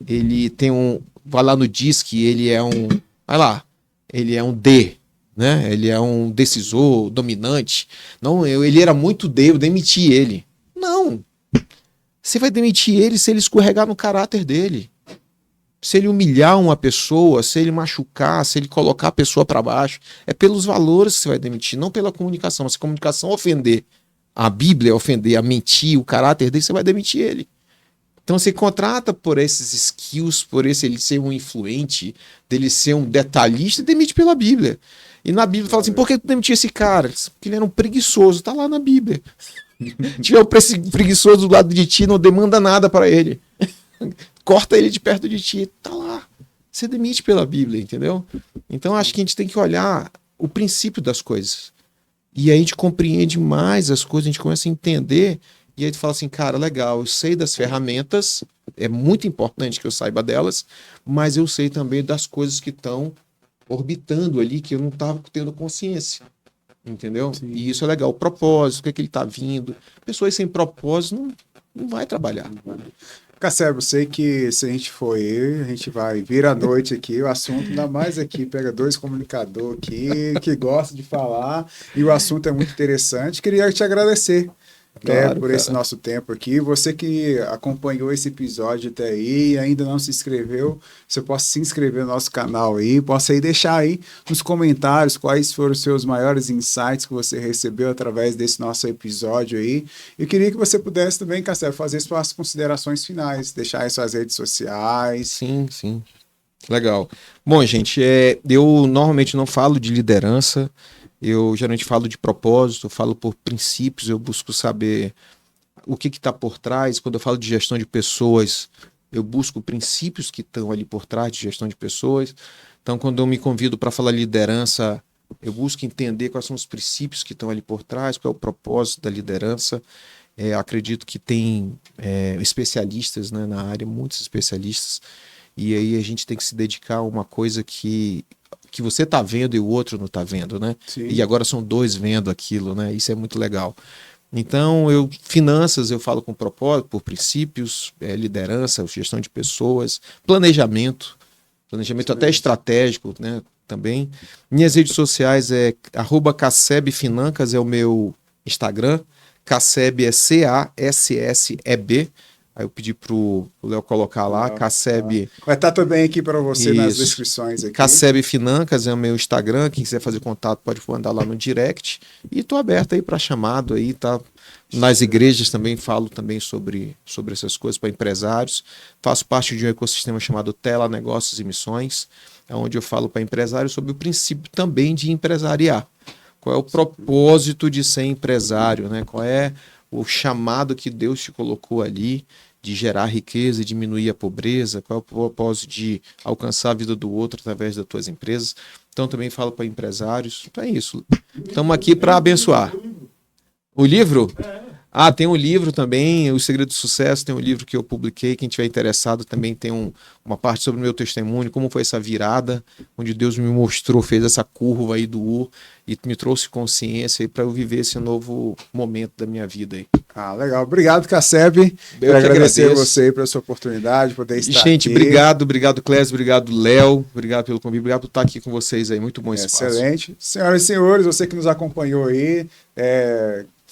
ele tem vai lá no DISC, ele é um D, né? Ele é um decisor, dominante. Não, ele era muito D, eu demiti ele. Não. Você vai demitir ele se ele escorregar no caráter dele. Se ele humilhar uma pessoa, se ele machucar, se ele colocar a pessoa para baixo. É pelos valores que você vai demitir, não pela comunicação. Se a comunicação ofender a Bíblia, ofender, a mentir, o caráter dele, você vai demitir ele. Então você contrata por esses skills, por ele ser um influente, dele ser um detalhista, e demite pela Bíblia. E na Bíblia fala assim, por que tu demitiu esse cara? Porque ele era um preguiçoso, tá lá na Bíblia. Se tiver um preguiçoso do lado de ti, não demanda nada para ele. Corta ele de perto de ti, tá lá. Você demite pela Bíblia, entendeu? Então acho que a gente tem que olhar o princípio das coisas. E aí a gente compreende mais as coisas, a gente começa a entender, e aí tu fala assim, cara, legal, eu sei das ferramentas, é muito importante que eu saiba delas, mas eu sei também das coisas que estão orbitando ali, que eu não estava tendo consciência, entendeu? Sim. E isso é legal, o propósito, o que é que ele está vindo. Pessoas sem propósito não vai trabalhar. Cacebo, sei que se a gente for a gente vai vir à noite aqui, o assunto, ainda mais aqui, pega dois comunicadores aqui, que gostam de falar, e o assunto é muito interessante. Queria te agradecer Claro, por esse cara. nosso tempo aqui. Você que acompanhou esse episódio até aí e ainda não se inscreveu, você pode se inscrever no nosso canal aí, possa aí deixar aí nos comentários quais foram os seus maiores insights que você recebeu através desse nosso episódio aí. Eu queria que você pudesse também, Cassio, fazer suas considerações finais, deixar aí suas redes sociais. Sim, sim. Legal. Bom, gente, eu normalmente não falo de liderança, eu geralmente falo de propósito, eu falo por princípios, eu busco saber o que está por trás. Quando eu falo de gestão de pessoas, eu busco princípios que estão ali por trás de gestão de pessoas. Então, quando eu me convido para falar liderança, eu busco entender quais são os princípios que estão ali por trás, qual é o propósito da liderança. Acredito que tem especialistas, né, na área, muitos especialistas, e aí a gente tem que se dedicar a uma coisa que você está vendo e o outro não está vendo, né? Sim. E agora são dois vendo aquilo, né? Isso é muito legal. Então, finanças eu falo com propósito, por princípios, liderança, gestão de pessoas, planejamento até estratégico, né? Também. Minhas redes sociais @CassebFinancas é o meu Instagram, Casseb é CASSEB. Aí eu pedi pro Léo colocar lá, Casseb. Vai estar também aqui para você nas Isso. descrições aqui. Casseb Financas é o meu Instagram. Quem quiser fazer contato pode mandar lá no direct. E tô aberto aí para chamado aí, tá? Nas igrejas também falo também sobre essas coisas para empresários. Faço parte de um ecossistema chamado Tela Negócios e Missões, onde eu falo para empresários sobre o princípio também de empresariar. Qual é o propósito de ser empresário, né? Qual é o chamado que Deus te colocou ali de gerar riqueza e diminuir a pobreza? Qual é o propósito de alcançar a vida do outro através das tuas empresas? Então também falo para empresários. Então é isso. Estamos aqui para abençoar. O livro? Tem um livro também, O Segredo do Sucesso, tem um livro que eu publiquei, quem tiver interessado também tem uma parte sobre o meu testemunho, como foi essa virada, onde Deus me mostrou, fez essa curva aí do U e me trouxe consciência aí para eu viver esse novo momento da minha vida aí. Legal. Obrigado, Casseb. Eu agradecer a você pela sua oportunidade, poder estar Gente, aqui. obrigado, Clésio, obrigado, Léo, obrigado pelo convite, obrigado por estar aqui com vocês aí, muito bom espaço. Excelente. Senhoras e senhores, você que nos acompanhou aí,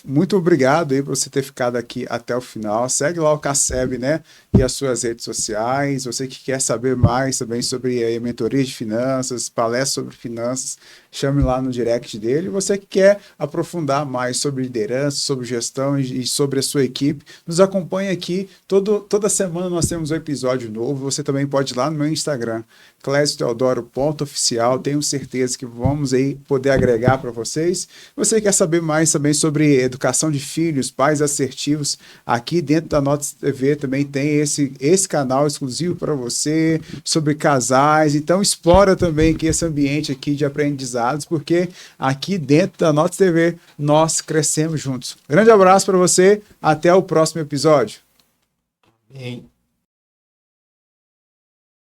muito obrigado aí por você ter ficado aqui até o final. Segue lá o Casseb, né? E as suas redes sociais. Você que quer saber mais também sobre a mentoria de finanças, palestras sobre finanças, chame lá no direct dele. Você que quer aprofundar mais sobre liderança, sobre gestão e sobre a sua equipe, nos acompanhe aqui. Toda semana nós temos um episódio novo. Você também pode ir lá no meu Instagram, clesioteodoro.oficial. Tenho certeza que vamos aí poder agregar para vocês. Você quer saber mais também sobre educação de filhos, pais assertivos, aqui dentro da Notas TV também tem esse canal exclusivo para você, sobre casais. Então explora também aqui esse ambiente aqui de aprendizados, porque aqui dentro da Notas TV nós crescemos juntos. Grande abraço para você, até o próximo episódio. Amém.